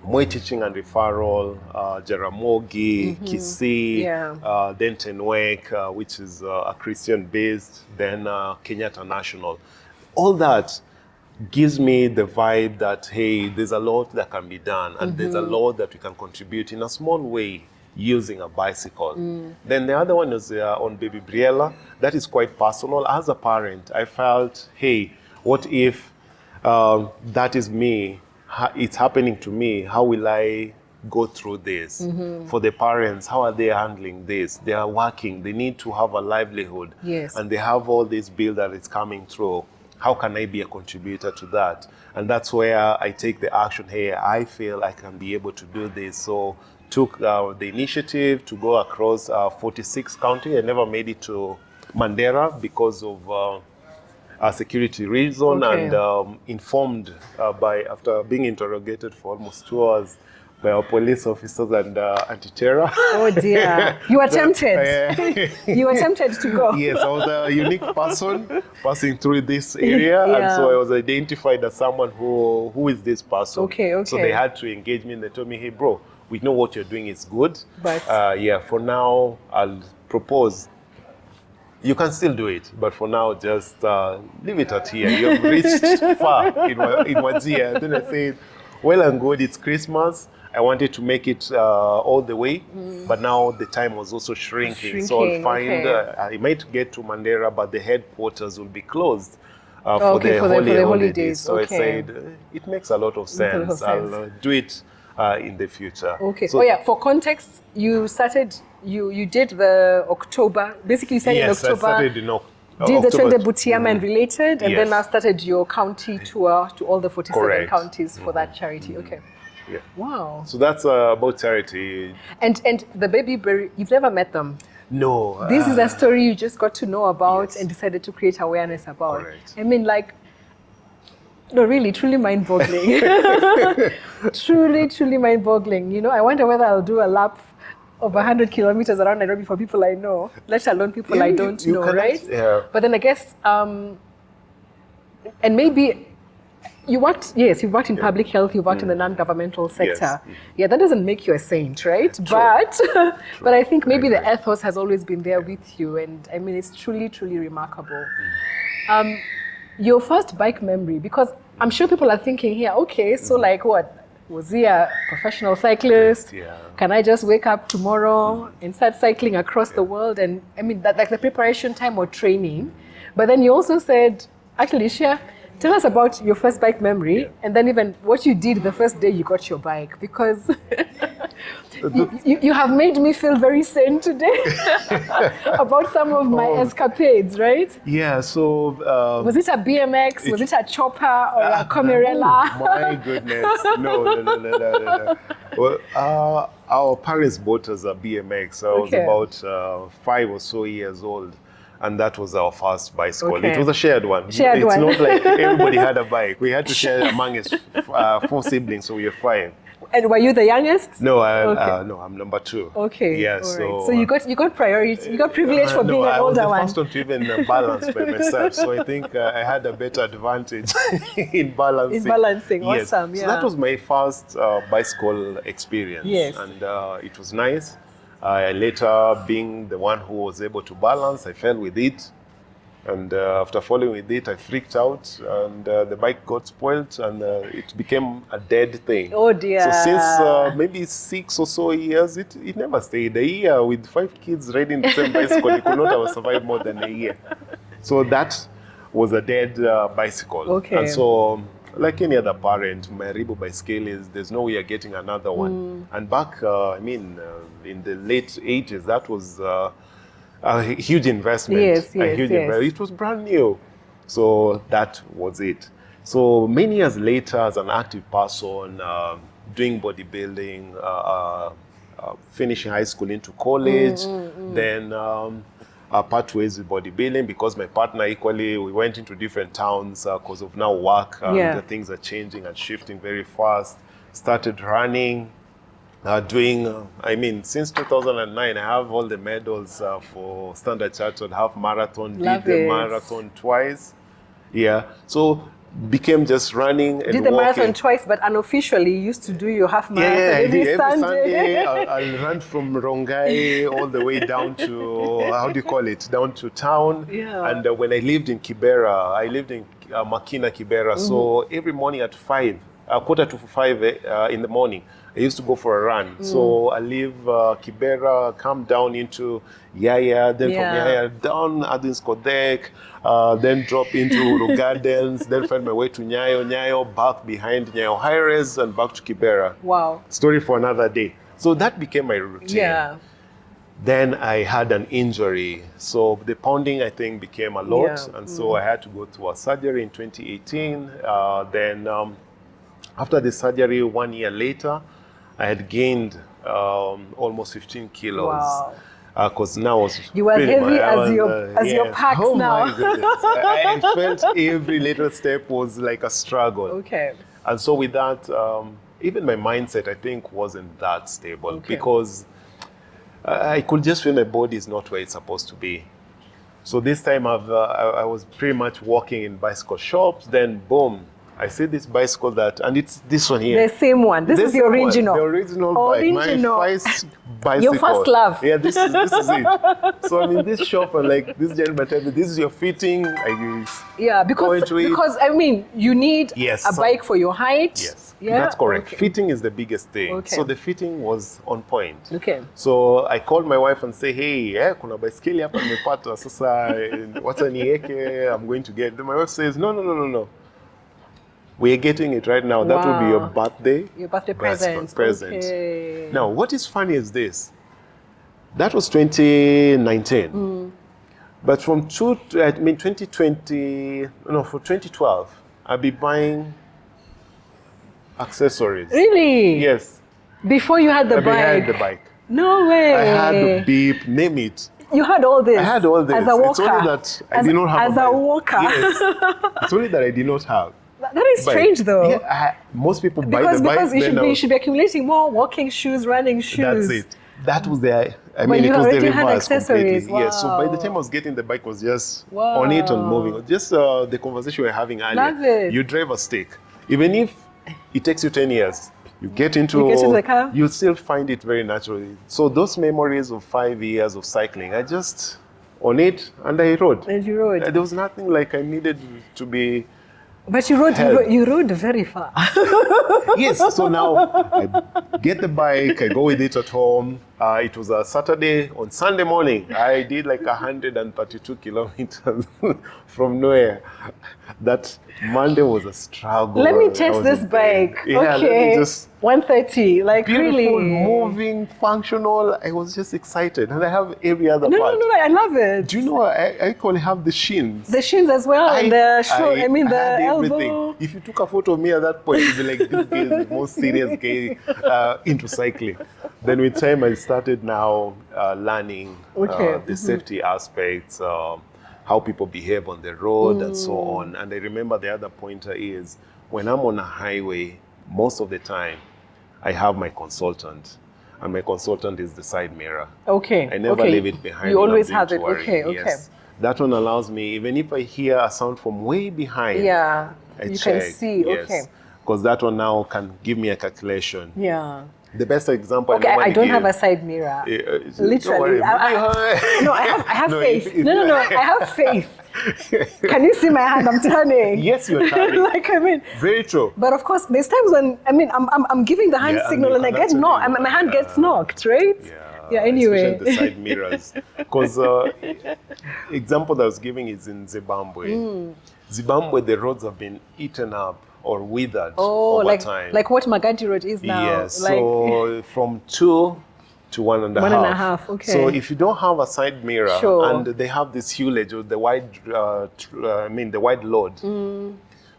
Moi Teaching and Referral, Jaramogi, Kisii, then Tenwek, which is a Christian-based, then Kenyatta National. All that gives me the vibe that, hey, there's a lot that can be done, and there's a lot that we can contribute in a small way using a bicycle. Then the other one is on Baby Briella. That is quite personal. As a parent, I felt, hey, what if that is me? It's happening to me. How will I go through this? For the parents, how are they handling this? They are working. They need to have a livelihood. And they have all this bill that is coming through. How can I be a contributor to that? And that's where I take the action. Hey, I feel I can be able to do this. So took the initiative to go across 46 counties. I never made it to Mandera because of a security reason, Okay. and informed after being interrogated for almost 2 hours by our police officers and anti-terror. Oh dear. You were tempted. You were tempted to go. Yes, I was a unique person passing through this area, and so I was identified as someone who is this person. Okay. So they had to engage me, and they told me, hey bro, we know what you're doing is good, But for now I'll propose you can still do it, but for now just leave it at here. You've reached far in Wajir. Then I said, well and good, it's Christmas. I wanted to make it all the way, but now the time was also shrinking. So I'll find, I might get to Mandera, but the headquarters will be closed for the holidays. So I said, it makes a lot of sense. I'll do it in the future. Okay. So, for context, you started, you did the October, basically you started in October. Yes, I started in October. Did the Twende Butiama and related, and then now started your county tour to all the 47 counties for that charity. Okay. Yeah. Wow. So that's about charity. And the Baby Briella, you've never met them? No. This is a story you just got to know about and decided to create awareness about. Correct. I mean, like, no, really, truly mind-boggling. truly mind-boggling. You know, I wonder whether I'll do a lap of 100 kilometers around Nairobi for people I know, let alone people I don't know, right? Yeah. But then I guess, and maybe you worked, you've worked in public health, you've worked in the non-governmental sector. Yes. Yeah, that doesn't make you a saint, right? True. But I think maybe the ethos has always been there with you, and I mean, it's truly remarkable. Your first bike memory, because I'm sure people are thinking here, okay, so like what? Was he a professional cyclist? Yeah. Can I just wake up tomorrow and start cycling across the world? And I mean, that like the preparation time or training. But then you also said, actually, tell us about your first bike memory, and then even what you did the first day you got your bike, because you have made me feel very sane today about some of my escapades, right? Yeah, so... was it a BMX? Was it a chopper or a Comerella? My goodness, no. Well, our parents bought us a BMX. I was about 5 or so years old. And that was our first bicycle. It was a shared one. It's not like everybody had a bike. We had to share among us 4 siblings, so we were 5. And were you the youngest? No, no, I'm number 2. Okay. Yeah, so you got priority, you got privilege for being an older one. I was the first one to even balance by myself. So I think I had a better advantage in balancing. Yes. Awesome. Yeah. So that was my first bicycle experience. Yes. And it was nice. Later, being the one who was able to balance, I fell with it. And after falling with it, I freaked out, and the bike got spoiled, and it became a dead thing. Oh dear. So since maybe 6 or so years, it never stayed. A year with 5 kids riding the same bicycle, it could not have survived more than a year. So that was a dead bicycle. Okay. And so, like any other parent, my Ribo bicycle is, there's no way you're getting another one. And back, in the late 80s, that was a huge investment. Yes. It was brand new. So that was it. So many years later, as an active person, doing bodybuilding, finishing high school into college, then part ways with bodybuilding, because my partner equally, we went into different towns because of now work. The things are changing and shifting very fast. Started running. Since 2009, I have all the medals for Standard Chartered half marathon. Did the marathon twice. Yeah, so became just running and did the walking. marathon twice, but unofficially you used to do your half marathon every Sunday. I'll run from Rongai all the way down to, down to town. Yeah. And when I lived in Kibera, I lived in Makina, Kibera, so every morning at 5, 4:45 in the morning, I used to go for a run. So I leave Kibera, come down into Yaya, then from Yaya down Addis Kodek, then drop into Uru Gardens, then find my way to Nyayo, back behind Nyayo High-Res, and back to Kibera. Wow. Story for another day. So that became my routine. Yeah. Then I had an injury. So the pounding, I think, became a lot. And so I had to go to a surgery in 2018. Then after the surgery, 1 year later, I had gained almost 15 kilos. Wow. Because now I was You as pretty heavy much- as your packs oh now. My goodness. I felt every little step was like a struggle. Okay. And so with that, even my mindset, I think, wasn't that stable Okay. because I could just feel my body is not where it's supposed to be. So this time I was pretty much walking in bicycle shops. Then boom, I see this bicycle and it's this one here. The same one. This is the one, original. the original bike. Original. My first bicycle. Your first love. Yeah, this is it. So I'm in this shop and like this gentleman tell me, this is your fitting. Yeah, because I mean, you need Yes, a bike for your height. Yes, Yeah? that's correct. Okay. Fitting is the biggest thing. Okay. So the fitting was on point. Okay. So I called my wife and say, hey, kuna baiskeli hapa nimepata sasa wacha nieke, I'm going to get. Then my wife says, no. We're getting it right now. That will be your birthday. Your birthday present. Okay. Now, what is funny is this. That was 2019. But from 2020, for 2012, I'll be buying accessories. Really? Yes. Before you had the bike? I had the bike. No way. I had the beep, name it. You had all this? I had all this. As a walker? It's only that I did not have As a walker? Yes. It's only that I did not have. That is strange though. Yeah, most people buy the bike. Because you should be accumulating more walking shoes, running shoes. That's it. That was the, But it you was the already had reverse accessories. completely. Yes, so by the Wow. time I was getting the bike was just Wow. on it and moving. Just the conversation we were having earlier. Love it. You drive a stick. Even if it takes you 10 years, you get into the car? you still find it very naturally. So those memories of 5 years of cycling, I just on it and I rode. And you rode. There was nothing like I needed to be. But you rode very far. Yes, so now I get the bike, I go with it at home. It was a Saturday. On Sunday morning, I did like 132 kilometers from nowhere. That Monday was a struggle. Let me I test was this in pain. bike. Yeah, Okay. let me just 130, like beautiful, really. moving, functional. I was just excited. And I have every other No, part. I love it. Do you know, I actually have the shins. The shins as well, and the shoulder, I mean the had elbow. everything. If you took a photo of me at that point, you'd be like, this guy is the most serious guy into cycling. Then with time, I started now learning the safety aspects, how people behave on the road and so on. And I remember the other pointer is, when I'm on a highway, most of the time, I have my consultant. And my consultant is the side mirror. Okay. I never leave it behind. You when I'm always doing have it. touring. Okay. Yes. That one allows me, even if I hear a sound from way behind, Yeah. I You check. can see. Yes. Okay. Because that one now can give me a calculation. Yeah. The best example Okay, normally I don't give, have a side mirror. Literally. Don't worry. I have No, faith. if- No, I have faith. Can you see my hand? I'm turning. Yes, you're turning. Like, I mean, Very true. but of course, there's times when, I mean, I'm giving the hand Yeah, signal and I get that's knocked. what My hand gets knocked, right? Yeah, Especially anyway. the side mirrors. Because example that I was giving is in Zimbabwe. Zimbabwe, the roads have been eaten up or withered over time. Like what Magadi Road is now. Yes, Like, so from 2 to 1.5. 1.5, okay. So if you don't have a side mirror Sure. and they have this hullage or the wide, the wide load.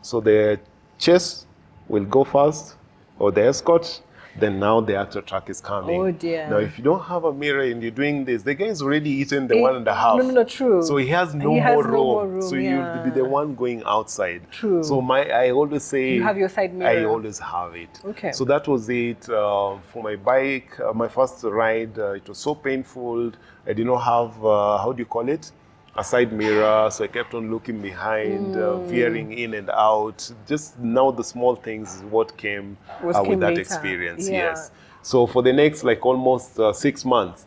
So the chase will go fast or the escort, then now the actual truck is coming. Oh dear. Now if you don't have a mirror and you're doing this, the guy is already eaten the 1.5. No, true. So he has no more room. So you'll be the one going outside. True. So I always say You have your side mirror. I always have it. Okay. So that was it for my bike. My first ride, it was so painful. I did not have, how do you call it? A side mirror. So I kept on looking behind, veering in and out. Just now the small things is what came with that later. experience. Yeah. Yes. So for the next almost 6 months,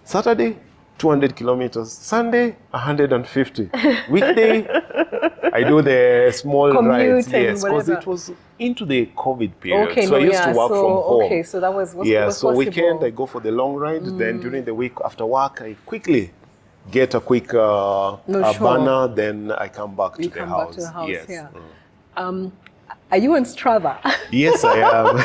Saturday, 200 kilometers. Sunday, 150. Weekday, I do the small rides. Commuting, Yes, because whatever. it was into the COVID period. Okay, so I used to work from home. Okay, so that was So possible. weekend, I go for the long ride. Then during the week after work, I quickly get a quick banner. Then I come back to the house. Back to the house, Yes. yeah. Are you on Strava? Yes, I am.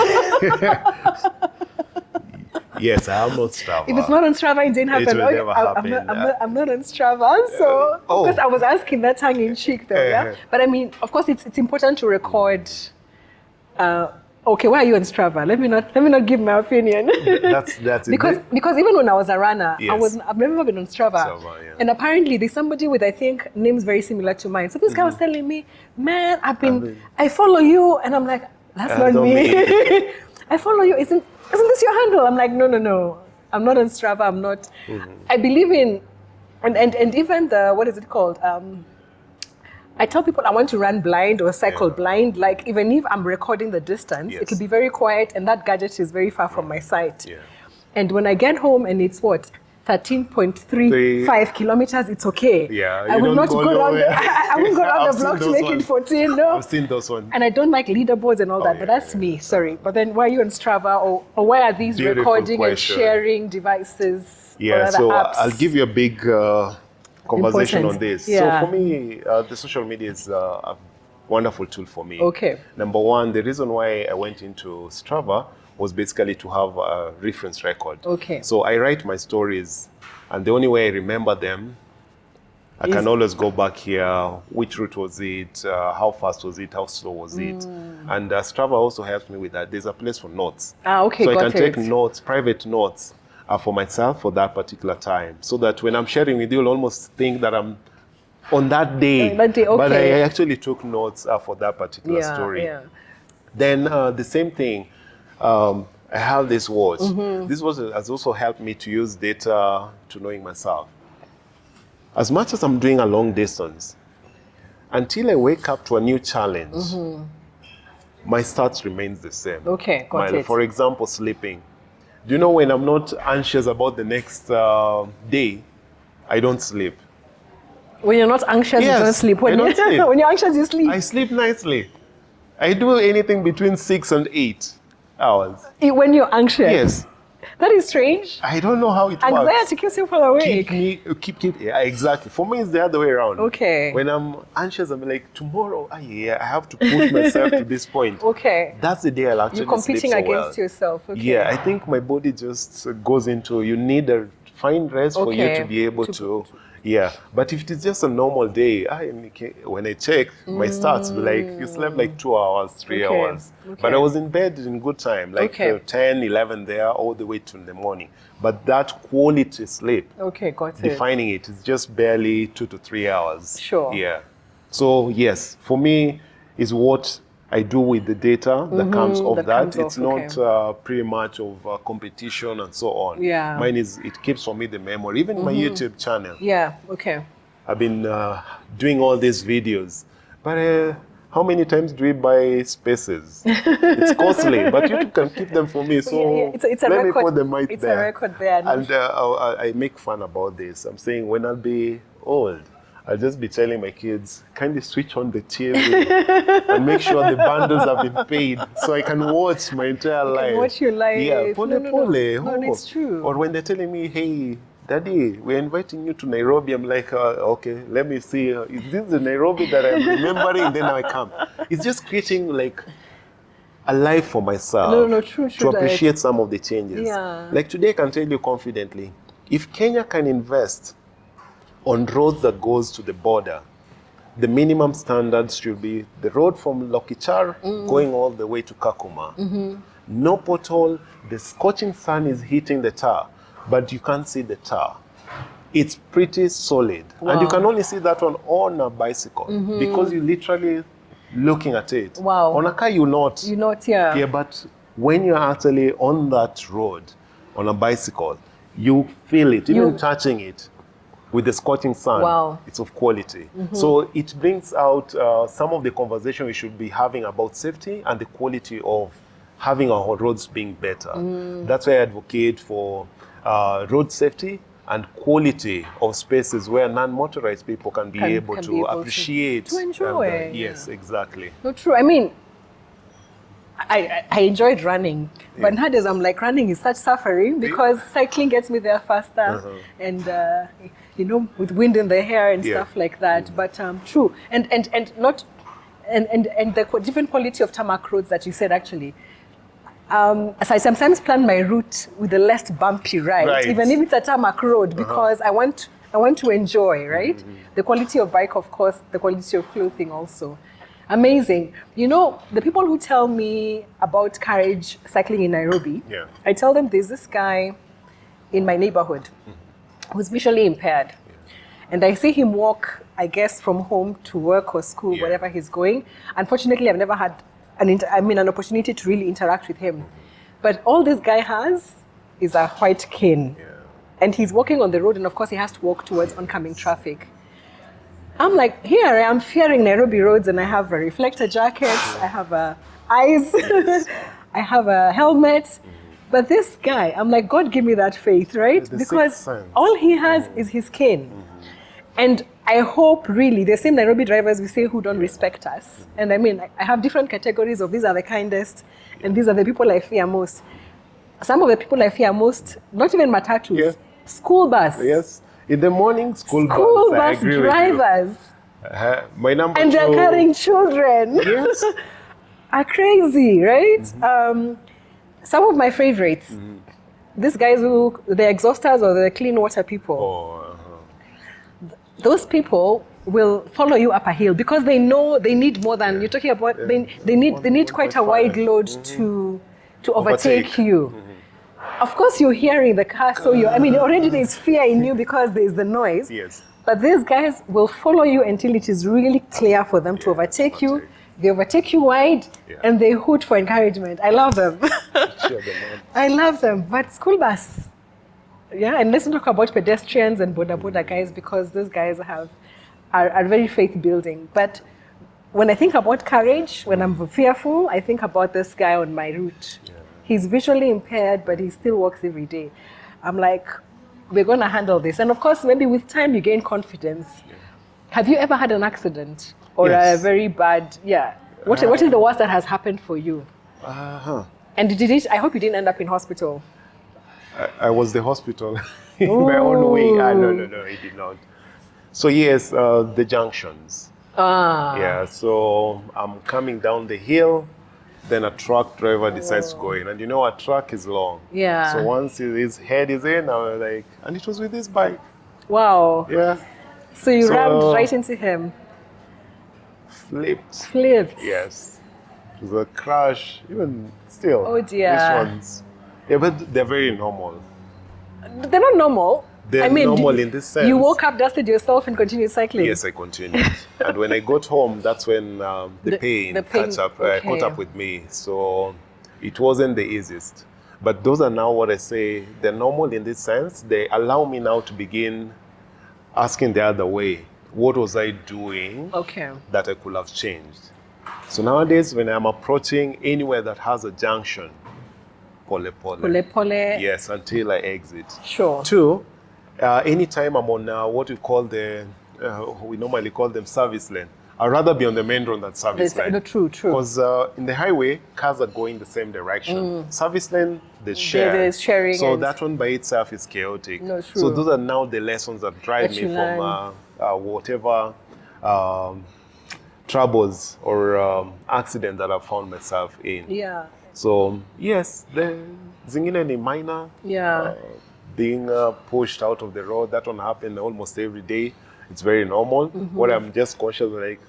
Yes, I am not Strava. If it's not on Strava, it didn't happen. It will Okay, never happen. I'm not on Strava, so because I was asking that tongue in cheek though, yeah. But I mean, of course, it's important to record Okay, why are you on Strava? Let me not give my opinion. That's because even when I was a runner, Yes. I've never been on Strava. Yeah. And apparently there's somebody with, I think, names very similar to mine. So this guy was telling me, man, I follow you, and I'm like, that's not me. I follow you. Isn't this your handle? I'm like, no. I'm not on Strava. I'm not. I believe in, and even the, what is it called? I tell people I want to run blind or cycle blind. Like, even if I'm recording the distance, it'll be very quiet and that gadget is very far from my sight. Yeah. And when I get home and it's 13.35 kilometers, it's okay. Yeah, I will not go around I won't go around the block to make it 14. No. I've seen those ones. And I don't like leaderboards and all that, but that's me. Sorry. But then why are you on Strava, or why are these recording question. and sharing devices? Yeah, so apps? I'll give you a big conversation Important. on this. Yeah. So for me, the social media is a wonderful tool for me. Okay. Number one, the reason why I went into Strava was basically to have a reference record. Okay. So I write my stories, and the only way I remember them, I can always go back here. Which route was it? How fast was it? How slow was it? And Strava also helps me with that. There's a place for notes. Okay, so I got can take it. notes, private notes, for myself for that particular time, so that when I'm sharing with you, you'll almost think that I'm on that day. That day, But I okay. actually took notes for that particular story. Yeah. Then the same thing, I have this watch. This watch has also helped me to use data to knowing myself. As much as I'm doing a long distance, until I wake up to a new challenge, my stats remains the same. Okay, got it. For example, sleeping. Do you know, when I'm not anxious about the next day, I don't sleep. When you're not anxious, you don't sleep. I don't sleep. When you're anxious, you sleep. I sleep nicely. I do anything between 6 and 8 hours. When you're anxious? Yes. That is strange. I don't know how it works. Anxiety keeps you awake. Keep. Yeah, exactly. For me, it's the other way around. Okay. When I'm anxious, I'm like, tomorrow, I have to push myself to this point. Okay. That's the day I'll actually You're competing sleep so against yourself. Okay. Yeah, I think my body just goes into, you need a fine rest for you to be able to. Yeah, but if it's just a normal day, when I check my stats, like, you slept like 2 hours, 3 hours. But I was in bed in good time, like 10, 11 there, all the way to the morning. But that quality sleep, got it. defining it, is just barely 2 to 3 hours. Sure. Yeah. So yes, for me, is what I do with the data that comes off that. It's not pretty much of competition and so on. Yeah. Mine is, it keeps for me the memory. Even my YouTube channel. Yeah, okay. I've been doing all these videos. But how many times do we buy spaces? It's costly, but you can keep them for me. So it's a let record. me put them right it's there. A record there. And I make fun about this. I'm saying, when I'll be old, I'll just be telling my kids, kindly switch on the TV and make sure the bundles have been paid so I can watch my entire life. Can watch your life. Yeah, pole. No, it's true. Or when they're telling me, hey, Daddy, we're inviting you to Nairobi. I'm like, okay, let me see. Is this the Nairobi that I'm remembering? Then I come. It's just creating like a life for myself. True. To appreciate some of the changes. Yeah. Like today, I can tell you confidently, if Kenya can invest on roads that goes to the border, the minimum standards should be the road from Lokichar going all the way to Kakuma. No pothole, the scorching sun is hitting the tar, but you can't see the tar. It's pretty solid. Wow. And you can only see that one on a bicycle because you're literally looking at it. Wow. On a car, you're not. You're not, yeah. Yeah, but when you're actually on that road, on a bicycle, you feel it, even touching it. With the scorching sun, it's of quality. So it brings out some of the conversation we should be having about safety and the quality of having our roads being better. That's why I advocate for road safety and quality of spaces where non-motorized people can be able to appreciate. To enjoy. Yes, exactly. No, true. I mean, I enjoyed running, but nowadays I'm like, running is such suffering because cycling gets me there faster, and with wind in the hair and stuff like that. But true, and the different quality of tarmac roads that you said actually. So I sometimes plan my route with a less bumpy ride, even if it's a tarmac road, because I want to enjoy, right? The quality of bike, of course, the quality of clothing also. Amazing. You know, the people who tell me about courage cycling in Nairobi, Yeah. I tell them there's this guy in my neighborhood who's visually impaired. And I see him walk, I guess, from home to work or school, Yeah. wherever he's going. Unfortunately, I've never had an opportunity to really interact with him. But all this guy has is a white cane. Yeah. And he's walking on the road, and of course, he has to walk towards oncoming traffic. I'm like, here I am fearing Nairobi roads, and I have a reflector jacket, I have eyes, I have a helmet. But this guy, I'm like, God, give me that faith, right? The Because sixth sense. all he has is his cane. And I hope really the same Nairobi drivers we say who don't respect us. And I mean, I have different categories of these are the kindest, and these are the people I fear most. Some of the people I fear most, not even matatus, Yeah. school bus. Yes. In the morning, school School bus. I bus agree drivers. with you. My number And they're two. carrying children. Yes. Are crazy, right? Some of my favorites, these guys who, the exhausters or the clean water people, Oh, those people will follow you up a hill because they know they need more than you're talking about. They need quite a wide load to overtake you. Of course, you're hearing the car, so already there's fear in you because there's the noise. yes. But these guys will follow you until it is really clear for them to overtake you. overtake. They overtake you wide, Yeah. and they hoot for encouragement. I love them. Cheer them on. I love them. But school bus, yeah, and let's not talk about pedestrians and boda guys because those guys are very faith building. But when I think about courage, when I'm fearful, I think about this guy on my route. Yeah. He's visually impaired, but he still walks every day. I'm like, we're going to handle this. And of course, maybe with time, you gain confidence. Yeah. Have you ever had an accident or Yes. a very bad, What is the worst that has happened for you? And I hope you didn't end up in hospital. I was the hospital in my own way. No, it did not. So yes, the junctions. Yeah, so I'm coming down the hill, then a truck driver decides to go in. And you know, a truck is long. Yeah. So once his head is in, I was like, and it was with this bike. Wow. Yeah. So you So- rammed right into him. Flipped. Yes. Yes. It was a crash, even still. Oh, dear. These ones. Yeah, but they're very normal. They're not normal. They're normal in this sense. You woke up, dusted yourself, and continued cycling. Yes, I continued. And when I got home, that's when the pain caught okay. up with me. So it wasn't the easiest. But those are now what I say, they're normal in this sense. They allow me now to begin asking the other way. What was I doing that I could have changed? So nowadays, when I'm approaching anywhere that has a junction, pole. Pole. Yes, until I exit. Sure. Two, anytime I'm on what we call we normally call them service lane, I'd rather be on the main road than service lane. No, true. Because in the highway, cars are going the same direction. Service lane, there's There's sharing So and- that one by itself is chaotic. No, true. So those are now the lessons that drive That me you learn. from whatever troubles or accident that I found myself in. Yeah. So yes, the zingine ni minor. Yeah. Being pushed out of the road, that one happened almost every day. It's very normal. What I'm just conscious of, like,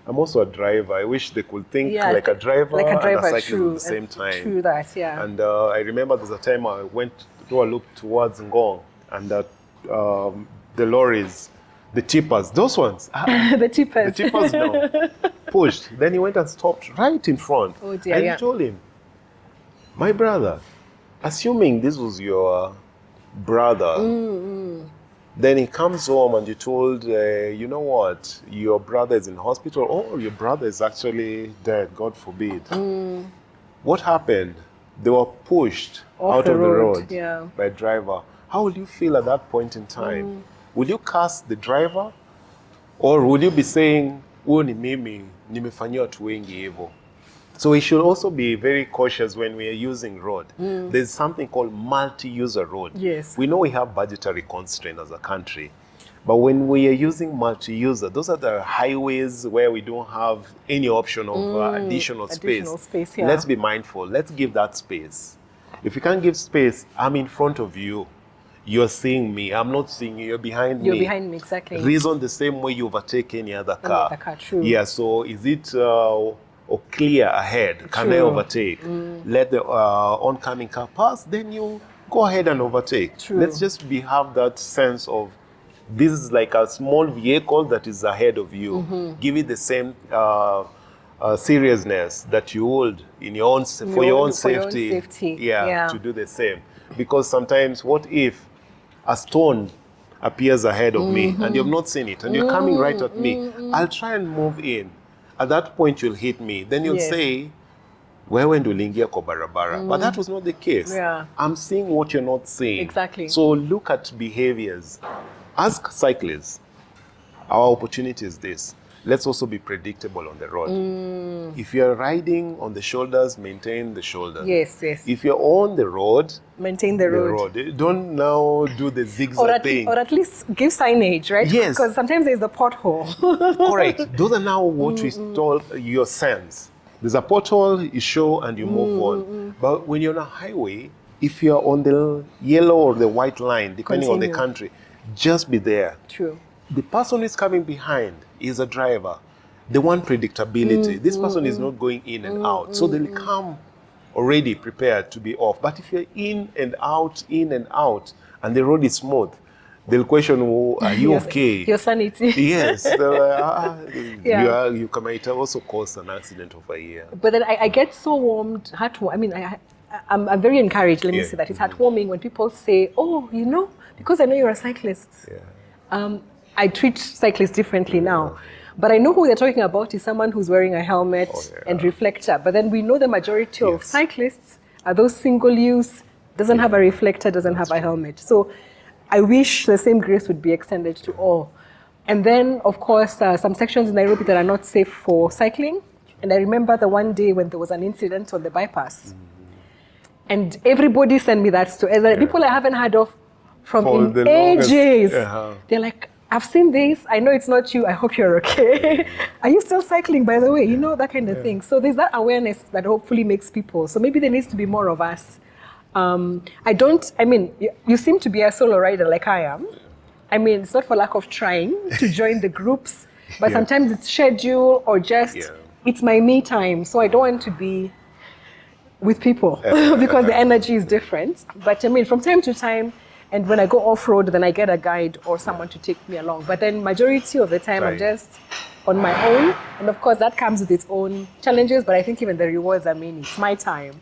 I'm also a driver. I wish they could think like a driver, and a cyclist at the same time. True that, yeah. And I remember there's a time I went to a loop towards Ngong, and that the lorries, the tippers, those ones, the tippers. the tippers now pushed. Then he went and stopped right in front. Oh dear, and yeah. I told him, my brother, assuming this was your brother, then he comes home and you told, you know what, your brother is in hospital, or your brother is actually dead, God forbid. What happened? They were pushed Off out the of the road, road yeah. by a driver. How will you feel at that point in time? Will you curse the driver? Or will you be saying, "Oh, ni mimi, nimefanyia watu wengi hivyo"? So we should also be very cautious when we are using road. There's something called multi-user road. Yes. We know we have budgetary constraints as a country, but when we are using multi-user, those are the highways where we don't have any option of additional space. Yeah. Let's be mindful. Let's give that space. If you can't give space, I'm in front of you. you're seeing me. I'm not seeing you. You're behind me. You're behind me, exactly. Reason the same way you overtake any other car. Any other car, true. Yeah, so is it or clear ahead? Can I True. overtake? Let the oncoming car pass, then you go ahead and overtake. True. Let's just have that sense of this is like a small vehicle that is ahead of you. Give it the same seriousness that you would in your own for your own safety. Yeah, to do the same. Because sometimes, what if a stone appears ahead of me and you've not seen it and you're coming right at me? I'll try and move in. At that point, you'll hit me. Then you'll say, wewe ndo uliingia kwa barabara. But that was not the case. Yeah. I'm seeing what you're not seeing. Exactly. So look at behaviors. As cyclists, our opportunity is this. Let's also be predictable on the road. If you're riding on the shoulders, maintain the shoulder. Yes, yes. If you're on the road, maintain the road. Don't now do the zigzag thing. Or at least give signage, right? Yes. Because sometimes there's the pothole. Correct. Those are now what we told your sense. There's a pothole, you show and you move on. But when you're on a highway, if you're on the yellow or the white line, depending on the country, just be there. True. The person who is coming behind is a driver. They want predictability. This person is not going in and out. So they'll come already prepared to be off. But if you're in and out, and the road is smooth, they'll question, are you okay? Your sanity. Yes. You might also cause an accident over here. But then I get so warmed, I mean, I'm very encouraged, let me say that. It's heartwarming when people say, oh, you know, because I know you're a cyclist. I treat cyclists differently now. But I know who they're talking about is someone who's wearing a helmet and reflector. But then we know the majority of cyclists are those single use, doesn't have a reflector, doesn't have a helmet. So I wish the same grace would be extended to all. And then, of course, some sections in Nairobi that are not safe for cycling. And I remember the one day when there was an incident on the bypass. And everybody sent me that story. People I haven't heard of from in ages. They're like, I've seen this. I know it's not you. I hope you're okay. Are you still cycling, by the way? You know, that kind of thing. So there's that awareness that hopefully makes people. So maybe there needs to be more of us. You seem to be a solo rider like I am. I mean, it's not for lack of trying to join the groups, but sometimes it's schedule or just, it's my me time. So I don't want to be with people because the energy is different. But I mean, from time to time, and when I go off-road, then I get a guide or someone to take me along. But then majority of the time, I'm just on my own. And of course, that comes with its own challenges, but I think even the rewards are many. It's my time.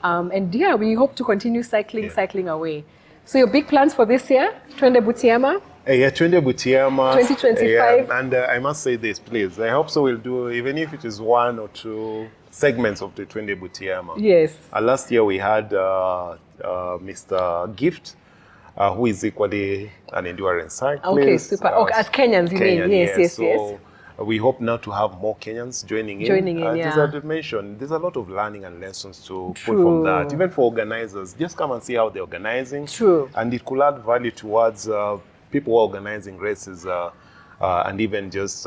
We hope to continue cycling away. So your big plans for this year, Twende Butiama? Twende Butiama. 2025. And I must say this, please. I hope so we'll do, even if it is 1 or 2 segments of the Twende Butiama. Yes. Last year we had Mr. Gift, who is equally an endurance cyclist. Okay, super. As Kenyans, you mean? Yes. So we hope now to have more Kenyans joining in. As I mentioned, there's a lot of learning and lessons to pull from that. Even for organizers, just come and see how they're organizing. True. And it could add value towards people who are organizing races and even just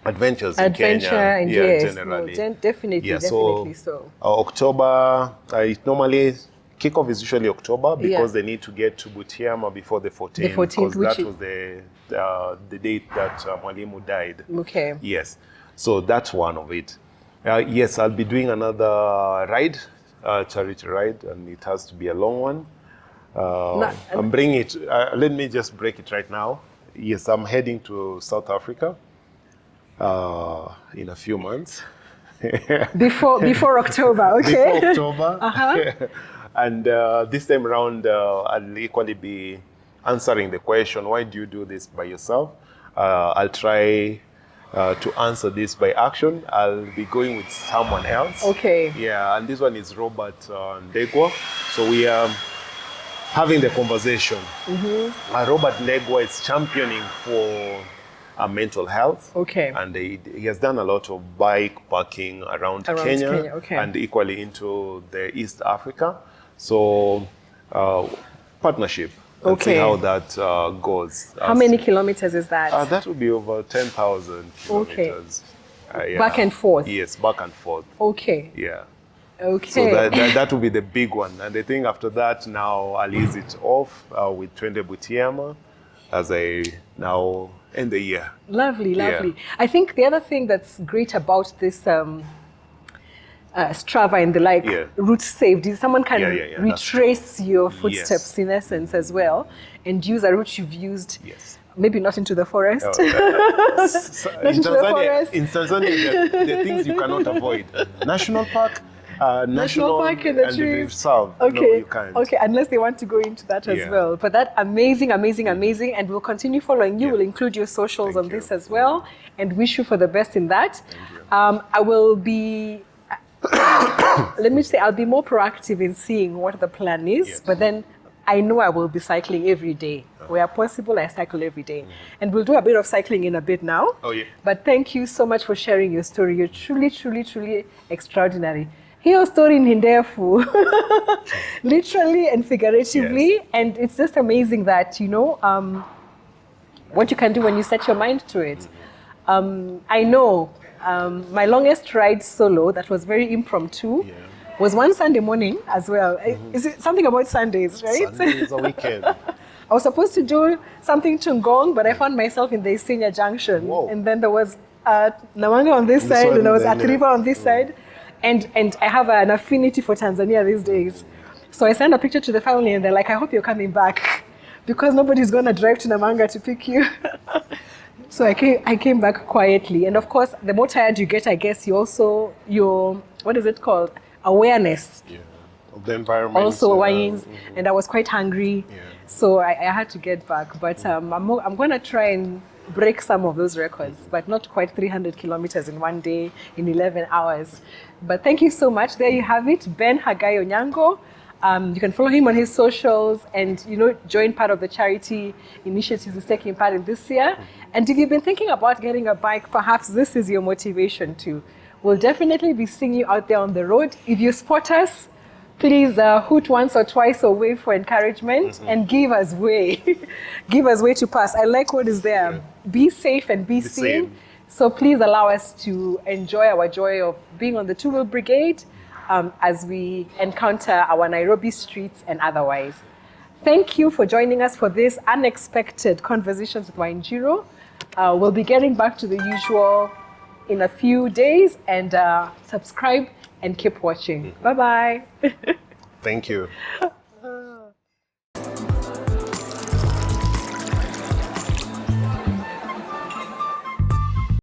adventures in Kenya. Generally. No, definitely so. October, it normally kickoff is usually October because they need to get to Butiama before the 14th. The 14th, because that was the date that Mwalimu died. Okay. Yes. So that's one of it. Yes, I'll be doing another ride, charity ride, and it has to be a long one. I'm bringing it. Let me just break it right now. Yes, I'm heading to South Africa in a few months. Before October, okay. Before October. And this time around, I'll equally be answering the question, why do you do this by yourself? I'll try to answer this by action. I'll be going with someone else. Okay. Yeah, and this one is Robert Ndegwa. So we are having the conversation. Robert Ndegwa is championing for mental health. Okay. And he has done a lot of bike parking around Kenya. Okay. And equally into the East Africa. So partnership. And see how that goes. How many kilometers is that? That would be over 10,000 kilometers. Back and forth? Yes, back and forth. Okay. Yeah. Okay. So that will be the big one. And I think after that, now I'll ease it off with Twende Butiama as I now end the year. Lovely, lovely. I think the other thing that's great about this Strava and the like, route saved, is someone can retrace your footsteps in essence as well, and use a route you've used. Yes. Maybe not into the forest. In Tanzania, there are things you cannot avoid. National park, national park in the and trees. reserve. Okay. No, you can't. Okay, unless they want to go into that as well. But that amazing, amazing, and we'll continue following you. We'll include your socials on this as well, and wish you for the best in that. I will be. Let me say, I'll be more proactive in seeing what the plan is, but then I know I will be cycling every day. Where possible, I cycle every day. And we'll do a bit of cycling in a bit now. Oh, yeah. But thank you so much for sharing your story. You're truly, truly, truly extraordinary. Your story in Hindefu, literally and figuratively. And it's just amazing that, you know, what you can do when you set your mind to it. I know my longest ride solo that was very impromptu was one Sunday morning as well. Is it something about Sundays, right? Sunday is a weekend. I was supposed to do something to Ngong, but I found myself in the Senior Junction. Whoa. And then there was Namanga on this side, and there was Atriva on this side. And I have an affinity for Tanzania these days. So I sent a picture to the family, and they're like, I hope you're coming back, because nobody's going to drive to Namanga to pick you. So I came back quietly. And of course, the more tired you get, I guess your what is it called? Awareness. Of the environment. Also wines, and I was quite hungry. So I had to get back. But I'm going to try and break some of those records, but not quite 300 kilometers in one day, in 11 hours. But thank you so much. There you have it, Ben Haggai Onyango. You can follow him on his socials and, you know, join part of the charity initiatives he's taking part in this year. And if you've been thinking about getting a bike, perhaps this is your motivation too. We'll definitely be seeing you out there on the road. If you spot us, please hoot once or twice or wave for encouragement and give us way. Give us way to pass. I like what is there. Be safe and be seen. So please allow us to enjoy our joy of being on the Two-Wheel Brigade as we encounter our Nairobi streets and otherwise. Thank you for joining us for this unexpected Conversations with WINENJIRU. We'll be getting back to the usual in a few days, and subscribe and keep watching. Bye-bye. Thank you.